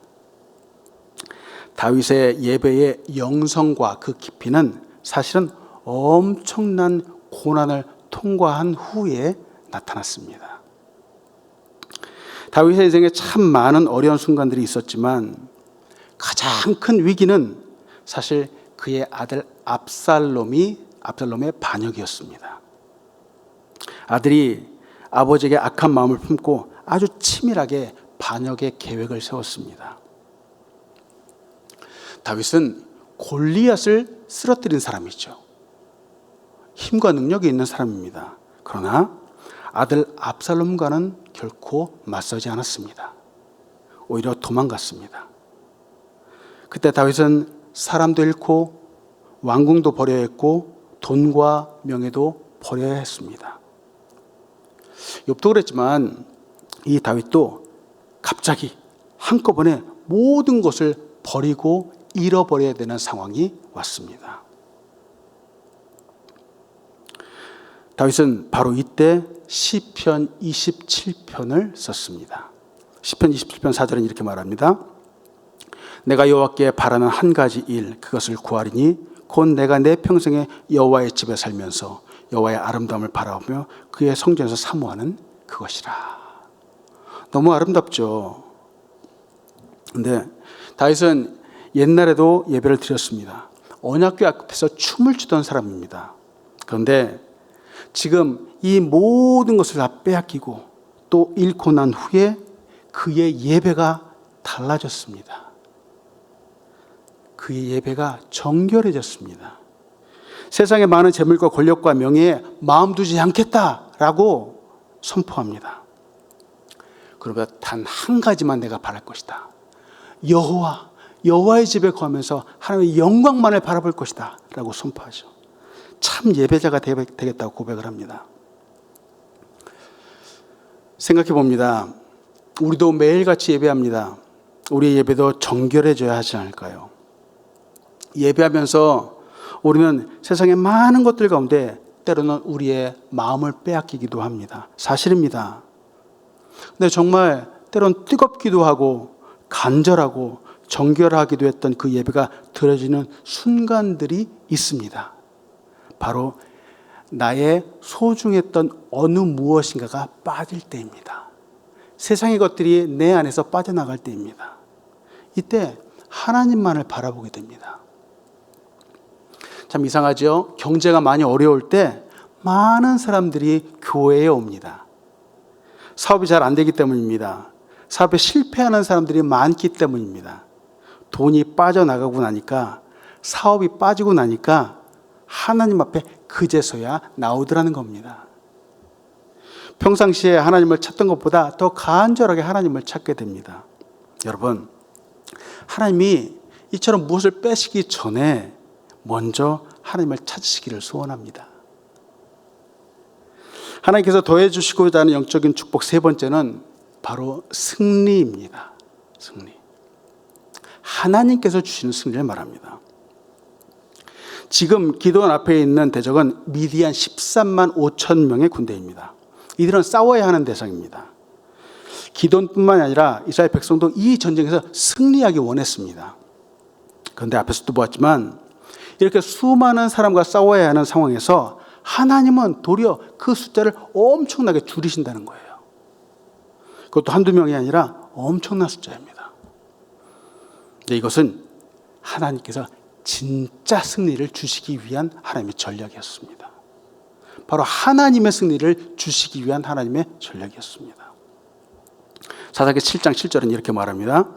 다윗의 예배의 영성과 그 깊이는 사실은 엄청난 고난을 통과한 후에 나타났습니다. 다윗의 인생에 참 많은 어려운 순간들이 있었지만 가장 큰 위기는 사실 그의 아들 압살롬의 반역이었습니다. 아들이 아버지에게 악한 마음을 품고 아주 치밀하게 반역의 계획을 세웠습니다. 다윗은 골리앗을 쓰러뜨린 사람이죠. 힘과 능력이 있는 사람입니다. 그러나 아들 압살롬과는 결코 맞서지 않았습니다. 오히려 도망갔습니다. 그때 다윗은 사람도 잃고 왕궁도 버려야 했고 돈과 명예도 버려야 했습니다. 욥도 그랬지만 이 다윗도 갑자기 한꺼번에 모든 것을 버리고 잃어버려야 되는 상황이 왔습니다. 다윗은 바로 이때 시편 27편을 썼습니다. 시편 27편 4절은 이렇게 말합니다. 내가 여호와께 바라는 한 가지 일, 그것을 구하리니 곧 내가 내 평생에 여호와의 집에 살면서 여호와의 아름다움을 바라보며 그의 성전에서 사모하는 그것이라. 너무 아름답죠. 그런데 다윗은 옛날에도 예배를 드렸습니다. 언약궤 앞에서 춤을 추던 사람입니다. 그런데 지금 이 모든 것을 다 빼앗기고 또 잃고 난 후에 그의 예배가 달라졌습니다. 그의 예배가 정결해졌습니다. 세상의 많은 재물과 권력과 명예에 마음 두지 않겠다라고 선포합니다. 그러면 단 한 가지만 내가 바랄 것이다. 여호와의 집에 거하면서 하나님의 영광만을 바라볼 것이다 라고 선포하죠. 참 예배자가 되겠다고 고백을 합니다. 생각해 봅니다. 우리도 매일같이 예배합니다. 우리의 예배도 정결해져야 하지 않을까요? 예배하면서 우리는 세상의 많은 것들 가운데 때로는 우리의 마음을 빼앗기기도 합니다. 사실입니다. 근데 정말 때로는 뜨겁기도 하고 간절하고 정결하기도 했던 그 예배가 드려지는 순간들이 있습니다. 바로 나의 소중했던 어느 무엇인가가 빠질 때입니다. 세상의 것들이 내 안에서 빠져나갈 때입니다. 이때 하나님만을 바라보게 됩니다. 참 이상하죠? 경제가 많이 어려울 때 많은 사람들이 교회에 옵니다. 사업이 잘 안 되기 때문입니다. 사업에 실패하는 사람들이 많기 때문입니다. 돈이 빠져나가고 나니까, 사업이 빠지고 나니까 하나님 앞에 그제서야 나오더라는 겁니다. 평상시에 하나님을 찾던 것보다 더 간절하게 하나님을 찾게 됩니다. 여러분, 하나님이 이처럼 무엇을 빼시기 전에 먼저 하나님을 찾으시기를 소원합니다. 하나님께서 더해 주시고자 하는 영적인 축복 세 번째는 바로 승리입니다. 승리. 하나님께서 주시는 승리를 말합니다. 지금 기드온 앞에 있는 대적은 미디안 13만 5천 명의 군대입니다. 이들은 싸워야 하는 대상입니다. 기드온뿐만 아니라 이스라엘 백성도 이 전쟁에서 승리하기 원했습니다. 그런데 앞에서도 보았지만 이렇게 수많은 사람과 싸워야 하는 상황에서 하나님은 도리어 그 숫자를 엄청나게 줄이신다는 거예요. 그것도 한두 명이 아니라 엄청난 숫자입니다. 근데 이것은 하나님께서 진짜 승리를 주시기 위한 하나님의 전략이었습니다. 바로 하나님의 승리를 주시기 위한 하나님의 전략이었습니다. 사사기 7장 7절은 이렇게 말합니다.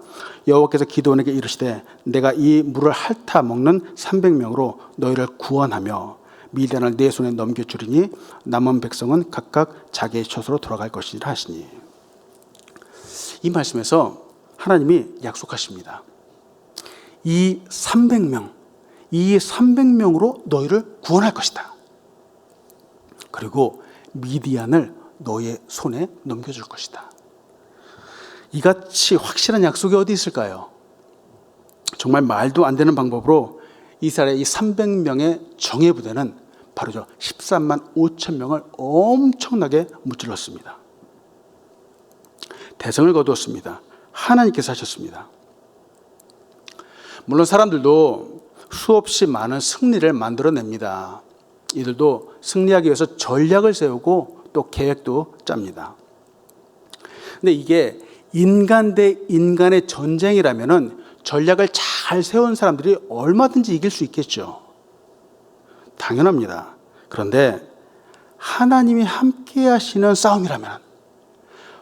여호와께서 기드온에게 이르시되 내가 이 물을 핥아 먹는 300명으로 너희를 구원하며 미디안을 내 손에 넘겨주리니 남은 백성은 각각 자기의 처소로 돌아갈 것이라 하시니. 이 말씀에서 하나님이 약속하십니다. 이 300명으로 너희를 구원할 것이다. 그리고 미디안을 너희의 손에 넘겨줄 것이다. 이같이 확실한 약속이 어디 있을까요? 정말 말도 안 되는 방법으로 이스라엘의 이 300명의 정예부대는 바로 저 13만 5천 명을 엄청나게 무찔렀습니다. 대성을 거두었습니다. 하나님께서 하셨습니다. 물론 사람들도 수없이 많은 승리를 만들어냅니다. 이들도 승리하기 위해서 전략을 세우고 또 계획도 짭니다. 근데 이게 인간 대 인간의 전쟁이라면은 전략을 잘 세운 사람들이 얼마든지 이길 수 있겠죠. 당연합니다. 그런데 하나님이 함께 하시는 싸움이라면,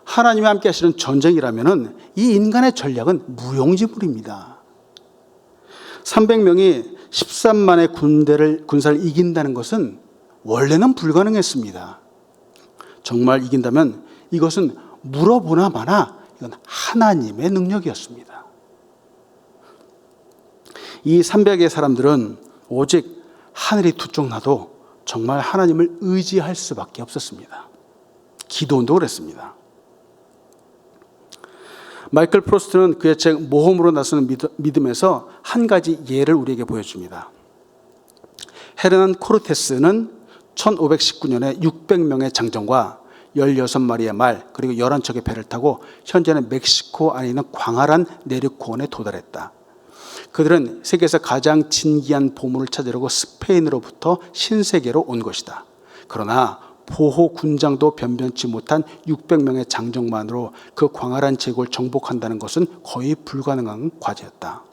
하나님이 함께 하시는 전쟁이라면은 이 인간의 전략은 무용지물입니다. 300명이 13만의 군사를 이긴다는 것은 원래는 불가능했습니다. 정말 이긴다면 이것은 물어보나 마나 이건 하나님의 능력이었습니다. 이 300의 사람들은 오직 하늘이 두 쪽 나도 정말 하나님을 의지할 수밖에 없었습니다. 기도원도 그랬습니다. 마이클 프로스트는 그의 책 모험으로 나서는 믿음에서 한 가지 예를 우리에게 보여줍니다. 헤르난 코르테스는 1519년에 600명의 장정과 16마리의 말 그리고 11척의 배를 타고 현재는 멕시코 안에 있는 광활한 내륙고원에 도달했다. 그들은 세계에서 가장 진귀한 보물을 찾으려고 스페인으로부터 신세계로 온 것이다. 그러나 보호 군장도 변변치 못한 600명의 장정만으로 그 광활한 제국을 정복한다는 것은 거의 불가능한 과제였다.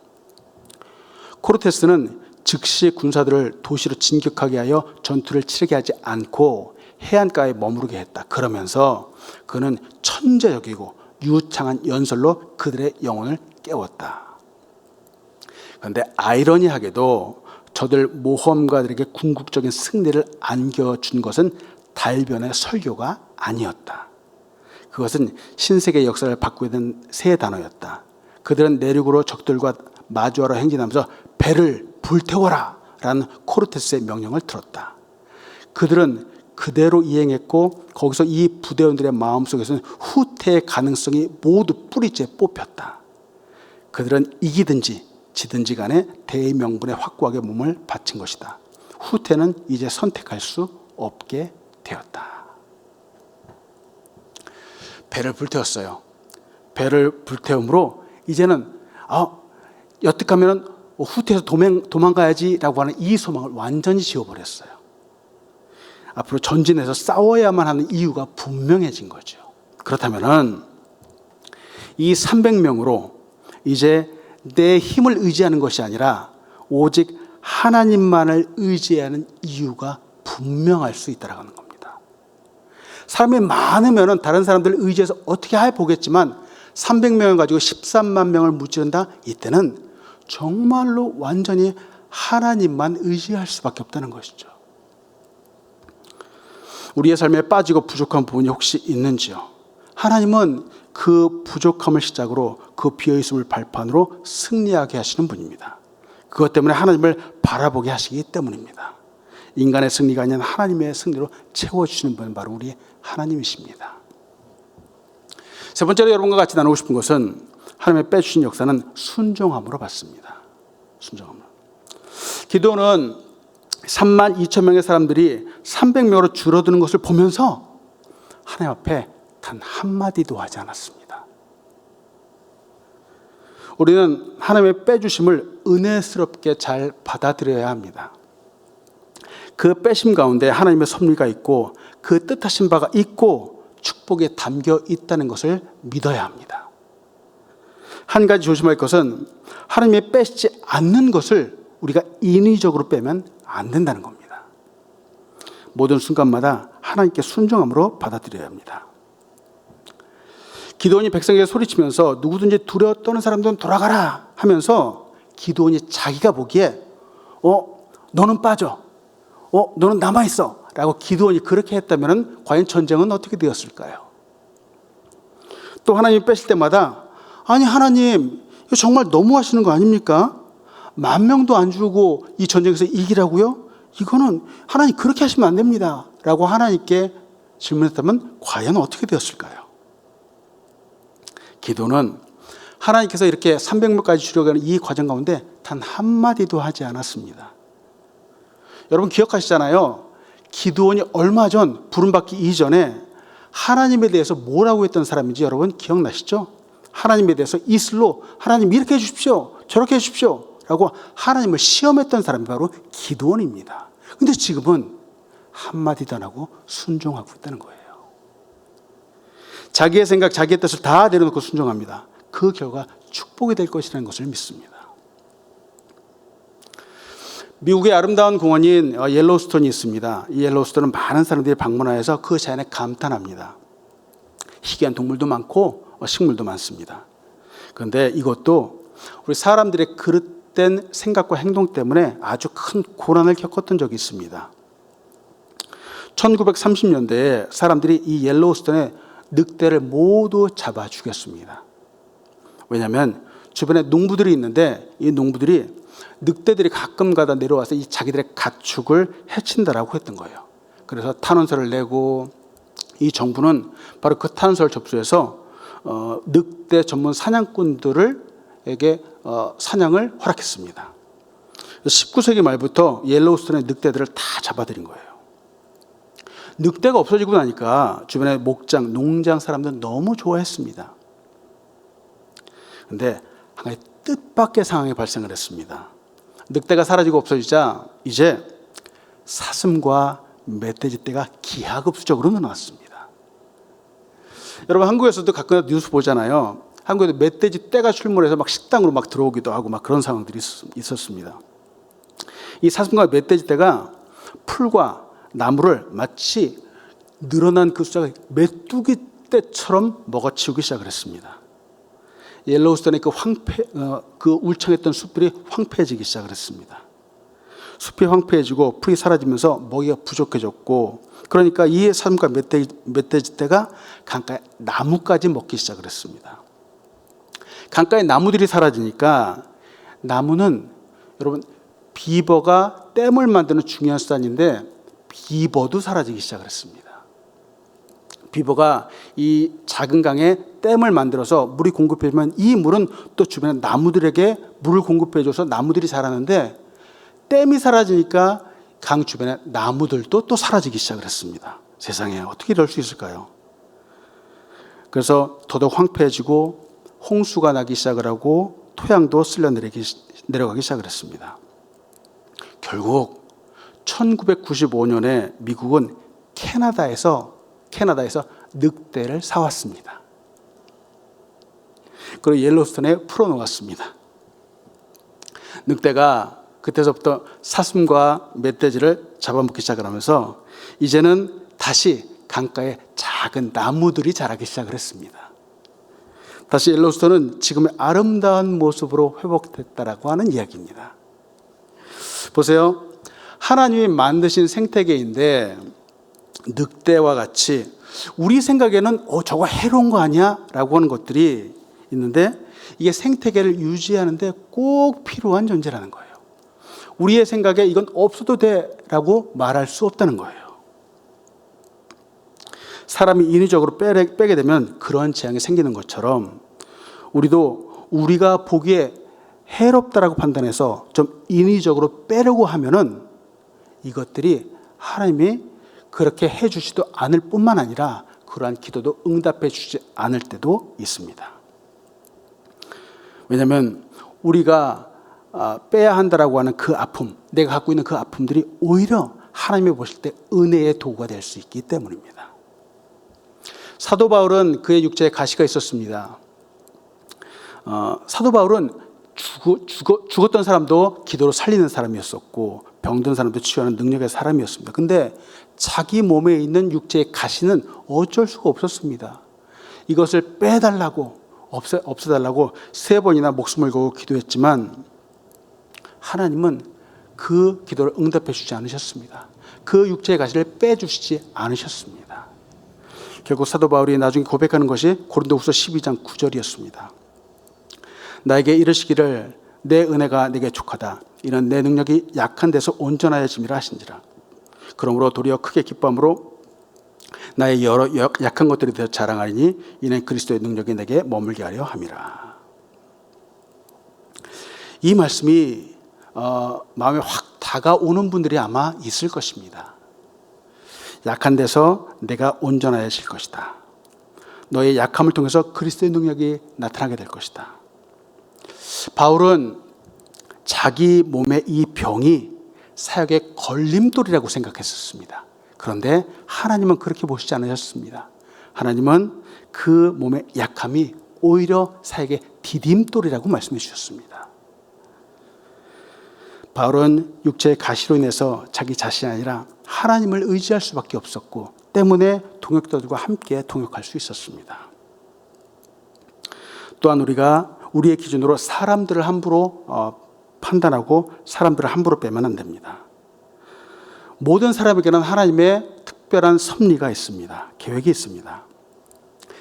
코르테스는 즉시 군사들을 도시로 진격하게 하여 전투를 치르게 하지 않고 해안가에 머무르게 했다. 그러면서 그는 천재적이고 유창한 연설로 그들의 영혼을 깨웠다. 그런데 아이러니하게도 저들 모험가들에게 궁극적인 승리를 안겨준 것은 달변의 설교가 아니었다. 그것은 신세계 역사를 바꾸게 된 새 단어였다. 그들은 내륙으로 적들과 마주하러 행진하면서 배를 불태워라 라는 코르테스의 명령을 들었다. 그들은 그대로 이행했고 거기서 이 부대원들의 마음속에서는 후퇴의 가능성이 모두 뿌리째 뽑혔다. 그들은 이기든지 지든지 간에 대의명분에 확고하게 몸을 바친 것이다. 후퇴는 이제 선택할 수 없게 되었다. 배를 불태웠어요. 배를 불태움으로 이제는 어떻게 하면 후퇴해서 도망가야지라고 하는 이 소망을 완전히 지워버렸어요. 앞으로 전진해서 싸워야만 하는 이유가 분명해진 거죠. 그렇다면은 이 300명으로 이제 내 힘을 의지하는 것이 아니라 오직 하나님만을 의지하는 이유가 분명할 수 있다는 겁니다. 사람이 많으면 다른 사람들을 의지해서 어떻게 해보겠지만 300명을 가지고 13만 명을 무찌른다? 이때는 정말로 완전히 하나님만 의지할 수밖에 없다는 것이죠. 우리의 삶에 빠지고 부족한 부분이 혹시 있는지요? 하나님은 그 부족함을 시작으로 그 비어있음을 발판으로 승리하게 하시는 분입니다. 그것 때문에 하나님을 바라보게 하시기 때문입니다. 인간의 승리가 아닌 하나님의 승리로 채워주시는 분은 바로 우리 하나님이십니다. 세 번째로 여러분과 같이 나누고 싶은 것은 하나님의 빼주신 역사는 순종함으로 받습니다. 순종함으로. 기도는 3만 2천 명의 사람들이 300명으로 줄어드는 것을 보면서 하나님 앞에 단 한마디도 하지 않았습니다. 우리는 하나님의 빼주심을 은혜스럽게 잘 받아들여야 합니다. 그 빼심 가운데 하나님의 섭리가 있고 그 뜻하신 바가 있고 축복에 담겨 있다는 것을 믿어야 합니다. 한 가지 조심할 것은 하나님이 빼시지 않는 것을 우리가 인위적으로 빼면 안 된다는 겁니다. 모든 순간마다 하나님께 순종함으로 받아들여야 합니다. 기드온이 백성에게 소리치면서 누구든지 두려워 떠는 사람들은 돌아가라 하면서 기드온이 자기가 보기에 너는 빠져, 너는 남아있어 라고 기드온이 그렇게 했다면 과연 전쟁은 어떻게 되었을까요? 또 하나님이 빼실 때마다 아니 하나님 이거 정말 너무하시는 거 아닙니까? 10,000명도 안 죽고 이 전쟁에서 이기라고요? 이거는 하나님 그렇게 하시면 안 됩니다 라고 하나님께 질문했다면 과연 어떻게 되었을까요? 기도는 하나님께서 이렇게 300명까지 줄여가는 이 과정 가운데 단 한마디도 하지 않았습니다. 여러분 기억하시잖아요. 기드온이 얼마 전 부름받기 이전에 하나님에 대해서 뭐라고 했던 사람인지 여러분 기억나시죠? 하나님에 대해서 이슬로 하나님 이렇게 해 주십시오, 저렇게 해 주십시오 라고 하나님을 시험했던 사람이 바로 기드온입니다. 근데 지금은 한마디도 안 하고 순종하고 있다는 거예요. 자기의 생각, 자기의 뜻을 다 내려놓고 순종합니다. 그 결과 축복이 될 것이라는 것을 믿습니다. 미국의 아름다운 공원인 옐로우스톤이 있습니다. 이 옐로우스톤은 많은 사람들이 방문하여서 그 자연에 감탄합니다. 희귀한 동물도 많고 식물도 많습니다. 그런데 이것도 우리 사람들의 그릇된 생각과 행동 때문에 아주 큰 고난을 겪었던 적이 있습니다. 1930년대에 사람들이 이 옐로우스톤에 늑대를 모두 잡아 죽였습니다. 왜냐하면 주변에 농부들이 있는데 이 농부들이 늑대들이 가끔 가다 내려와서 이 자기들의 가축을 해친다라고 했던 거예요. 그래서 탄원서를 내고 이 정부는 바로 그 탄원서를 접수해서 늑대 전문 사냥꾼들에게 사냥을 허락했습니다. 19세기 말부터 옐로우스톤의 늑대들을 다 잡아들인 거예요. 늑대가 없어지고 나니까 주변의 목장, 농장 사람들은 너무 좋아했습니다. 그런데 한 가지 뜻밖의 상황이 발생을 했습니다. 늑대가 사라지고 없어지자 이제 사슴과 멧돼지떼가 기하급수적으로 늘어났습니다. 여러분 한국에서도 가끔 뉴스 보잖아요. 한국에도 멧돼지떼가 출몰해서 막 식당으로 막 들어오기도 하고 막 그런 상황들이 있었습니다. 이 사슴과 멧돼지떼가 풀과 나무를 마치 늘어난 그 숫자가 메뚜기 떼처럼 먹어치우기 시작을 했습니다. 옐로우스톤의 그 울창했던 숲들이 황폐해지기 시작을 했습니다. 숲이 황폐해지고 풀이 사라지면서 먹이가 부족해졌고, 그러니까 이 사슴과 멧돼지떼가 강가의 나무까지 먹기 시작을 했습니다. 강가의 나무들이 사라지니까 나무는 여러분 비버가 댐을 만드는 중요한 수단인데 비버도 사라지기 시작을 했습니다. 비버가 이 작은 강에 댐을 만들어서 물이 공급해주면 이 물은 또 주변의 나무들에게 물을 공급해줘서 나무들이 자라는데 댐이 사라지니까 강 주변의 나무들도 또 사라지기 시작을 했습니다. 세상에 어떻게 이럴 수 있을까요? 그래서 더더욱 황폐해지고 홍수가 나기 시작을 하고 토양도 쓸려 내려가기 시작을 했습니다. 결국 1995년에 미국은 캐나다에서 늑대를 사왔습니다. 그리고 옐로스톤에 풀어놓았습니다. 늑대가 그때서부터 사슴과 멧돼지를 잡아먹기 시작을 하면서 이제는 다시 강가에 작은 나무들이 자라기 시작을 했습니다. 다시 옐로스톤은 지금의 아름다운 모습으로 회복됐다라고 하는 이야기입니다. 보세요. 하나님이 만드신 생태계인데 늑대와 같이 우리 생각에는 저거 해로운 거 아니야? 라고 하는 것들이 있는데 이게 생태계를 유지하는데 꼭 필요한 존재라는 거예요. 우리의 생각에 이건 없어도 돼 라고 말할 수 없다는 거예요. 사람이 인위적으로 빼게 되면 그런 재앙이 생기는 것처럼 우리도 우리가 보기에 해롭다라고 판단해서 좀 인위적으로 빼려고 하면은 이것들이 하나님이 그렇게 해주지도 않을 뿐만 아니라 그러한 기도도 응답해 주지 않을 때도 있습니다. 왜냐하면 우리가 빼야 한다라고 하는 그 아픔, 내가 갖고 있는 그 아픔들이 오히려 하나님이 보실 때 은혜의 도구가 될 수 있기 때문입니다. 사도 바울은 그의 육체에 가시가 있었습니다. 사도 바울은 죽었던 사람도 기도로 살리는 사람이었었고 병든 사람도 치유하는 능력의 사람이었습니다. 근데 자기 몸에 있는 육체의 가시는 어쩔 수가 없었습니다. 이것을 빼달라고 없애달라고 3번이나 목숨을 걸고 기도했지만 하나님은 그 기도를 응답해 주지 않으셨습니다. 그 육체의 가시를 빼주시지 않으셨습니다. 결국 사도 바울이 나중에 고백하는 것이 고린도후서 12장 9절이었습니다. 나에게 이르시기를 내 은혜가 내게 족하다. 이는 내 능력이 약한 데서 온전하여짐이라 하신지라. 그러므로 도리어 크게 기뻐함으로 나의 여러 약한 것들에 대해서 자랑하리니 이는 그리스도의 능력이 내게 머물게 하려 함이라. 이 말씀이 마음에 확 다가오는 분들이 아마 있을 것입니다. 약한 데서 내가 온전하여질 것이다. 너의 약함을 통해서 그리스도의 능력이 나타나게 될 것이다. 바울은 자기 몸의 이 병이 사역의 걸림돌이라고 생각했었습니다. 그런데 하나님은 그렇게 보시지 않으셨습니다. 하나님은 그 몸의 약함이 오히려 사역의 디딤돌이라고 말씀해 주셨습니다. 바울은 육체의 가시로 인해서 자기 자신이 아니라 하나님을 의지할 수밖에 없었고 때문에 동역자들과 함께 동역할 수 있었습니다. 또한 우리가 우리의 기준으로 사람들을 함부로 판단하고 사람들을 함부로 빼면 안 됩니다. 모든 사람에게는 하나님의 특별한 섭리가 있습니다. 계획이 있습니다.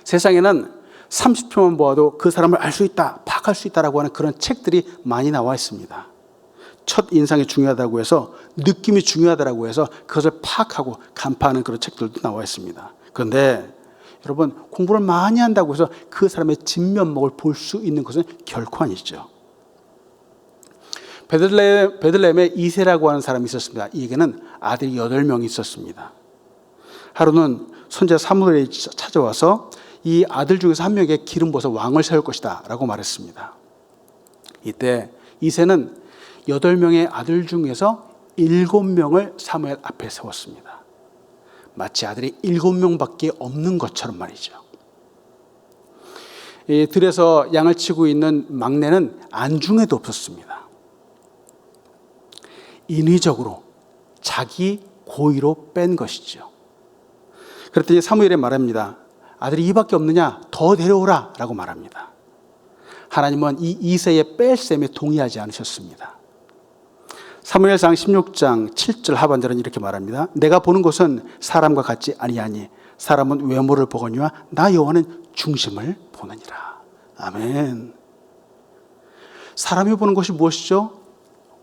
세상에는 30초만 보아도 그 사람을 알 수 있다, 파악할 수 있다라고 하는 그런 책들이 많이 나와 있습니다. 첫 인상이 중요하다고 해서 느낌이 중요하다고 해서 그것을 파악하고 간파하는 그런 책들도 나와 있습니다. 그런데 여러분 공부를 많이 한다고 해서 그 사람의 진면목을 볼 수 있는 것은 결코 아니죠. 베들레헴에 이새라고 하는 사람이 있었습니다. 이에게는 아들이 8명이 있었습니다. 하루는 선지자 사무엘이 찾아와서 이 아들 중에서 한 명에게 기름 부어서 왕을 세울 것이다 라고 말했습니다. 이때 이새는 8명의 아들 중에서 7명을 사무엘 앞에 세웠습니다. 마치 아들이 7명밖에 없는 것처럼 말이죠. 이 들에서 양을 치고 있는 막내는 안중에도 없었습니다. 인위적으로 자기 고의로 뺀 것이죠. 그랬더니 사무엘이 말합니다. 아들이 이밖에 없느냐? 더 데려오라 라고 말합니다. 하나님은 이 이새의 뺄셈에 동의하지 않으셨습니다. 사무엘상 16장 7절 하반절은 이렇게 말합니다. 내가 보는 것은 사람과 같지 아니하니 사람은 외모를 보거니와 나 여호와는 중심을 보느니라. 아멘. 사람이 보는 것이 무엇이죠?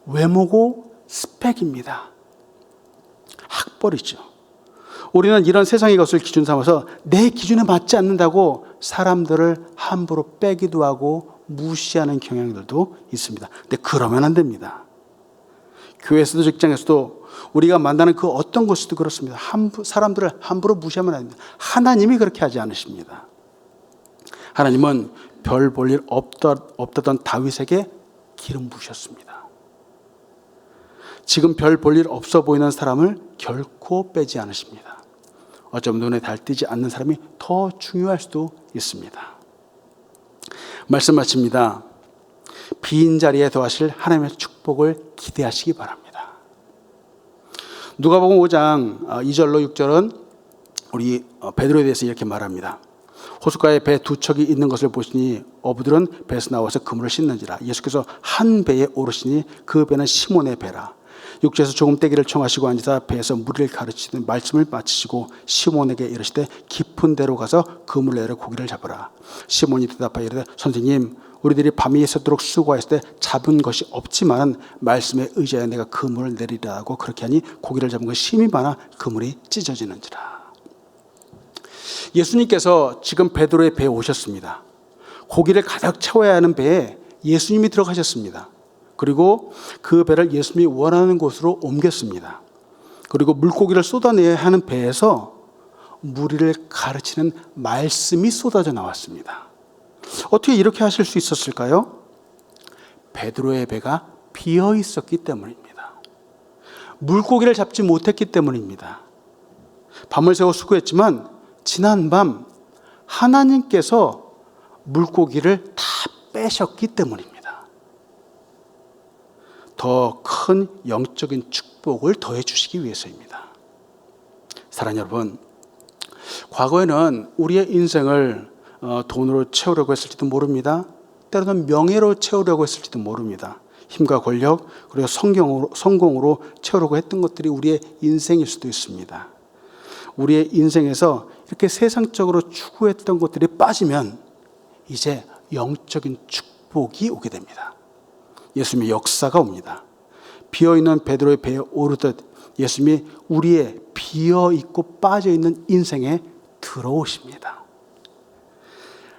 외모고 스펙입니다. 학벌이죠. 우리는 이런 세상의 것을 기준 삼아서 내 기준에 맞지 않는다고 사람들을 함부로 빼기도 하고 무시하는 경향들도 있습니다. 근데 그러면 안 됩니다. 교회에서도 직장에서도 우리가 만나는 그 어떤 곳에도 그렇습니다. 사람들을 함부로 무시하면 안 됩니다. 하나님이 그렇게 하지 않으십니다. 하나님은 별 볼 일 없다던 다윗에게 기름 부으셨습니다. 지금 별 볼 일 없어 보이는 사람을 결코 빼지 않으십니다. 어쩌면 눈에 달 띄지 않는 사람이 더 중요할 수도 있습니다. 말씀 마칩니다. 빈 자리에 더하실 하나님의 축복을 기대하시기 바랍니다. 누가복음 5장 2절로 6절은 우리 베드로에 대해서 이렇게 말합니다. 호숫가에 배 두 척이 있는 것을 보시니 어부들은 배에서 나와서 그물을 씻는지라. 예수께서 한 배에 오르시니 그 배는 시몬의 배라. 육지에서 조금 떼기를 청하시고 앉으사 배에서 무리를 가르치는 말씀을 마치시고 시몬에게 이르시되 깊은 데로 가서 그물을 내려 고기를 잡으라. 시몬이 대답하여 이르되 선생님, 우리들이 밤이 새도록 수고하였을 때 잡은 것이 없지만 말씀에 의지하여 내가 그물을 내리라 하고 그렇게 하니 고기를 잡은 것이 심이 많아 그물이 찢어지는지라. 예수님께서 지금 베드로의 배에 오셨습니다. 고기를 가득 채워야 하는 배에 예수님이 들어가셨습니다. 그리고 그 배를 예수님이 원하는 곳으로 옮겼습니다. 그리고 물고기를 쏟아내야 하는 배에서 무리를 가르치는 말씀이 쏟아져 나왔습니다. 어떻게 이렇게 하실 수 있었을까요? 베드로의 배가 비어 있었기 때문입니다. 물고기를 잡지 못했기 때문입니다. 밤을 새워 수고했지만 지난밤 하나님께서 물고기를 다 빼셨기 때문입니다. 더 큰 영적인 축복을 더해 주시기 위해서입니다. 사랑하는 여러분, 과거에는 우리의 인생을 돈으로 채우려고 했을지도 모릅니다. 때로는 명예로 채우려고 했을지도 모릅니다. 힘과 권력 그리고 성공으로 채우려고 했던 것들이 우리의 인생일 수도 있습니다. 우리의 인생에서 이렇게 세상적으로 추구했던 것들이 빠지면 이제 영적인 축복이 오게 됩니다. 예수님의 역사가 옵니다. 비어있는 베드로의 배에 오르듯 예수님이 우리의 비어있고 빠져있는 인생에 들어오십니다.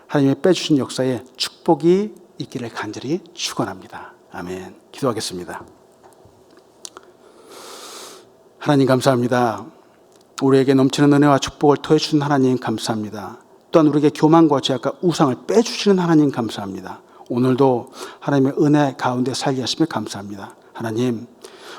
하나님의 빼주신 역사에 축복이 있기를 간절히 축원합니다. 아멘. 기도하겠습니다. 하나님 감사합니다. 우리에게 넘치는 은혜와 축복을 더해주신 하나님 감사합니다. 또한 우리에게 교만과 죄악과 우상을 빼주시는 하나님 감사합니다. 오늘도 하나님의 은혜 가운데 살게 하시며 감사합니다. 하나님,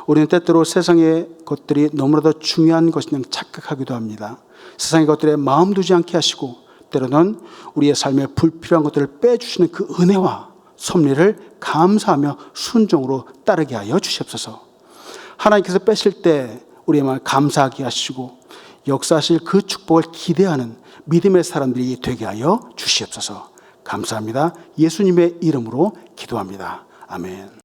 우리는 때때로 세상의 것들이 너무나도 중요한 것이냐 착각하기도 합니다. 세상의 것들에 마음 두지 않게 하시고 때로는 우리의 삶에 불필요한 것들을 빼주시는 그 은혜와 섭리를 감사하며 순종으로 따르게 하여 주시옵소서. 하나님께서 빼실 때 우리의 마음 감사하게 하시고 역사하실 그 축복을 기대하는 믿음의 사람들이 되게 하여 주시옵소서. 감사합니다. 예수님의 이름으로 기도합니다. 아멘.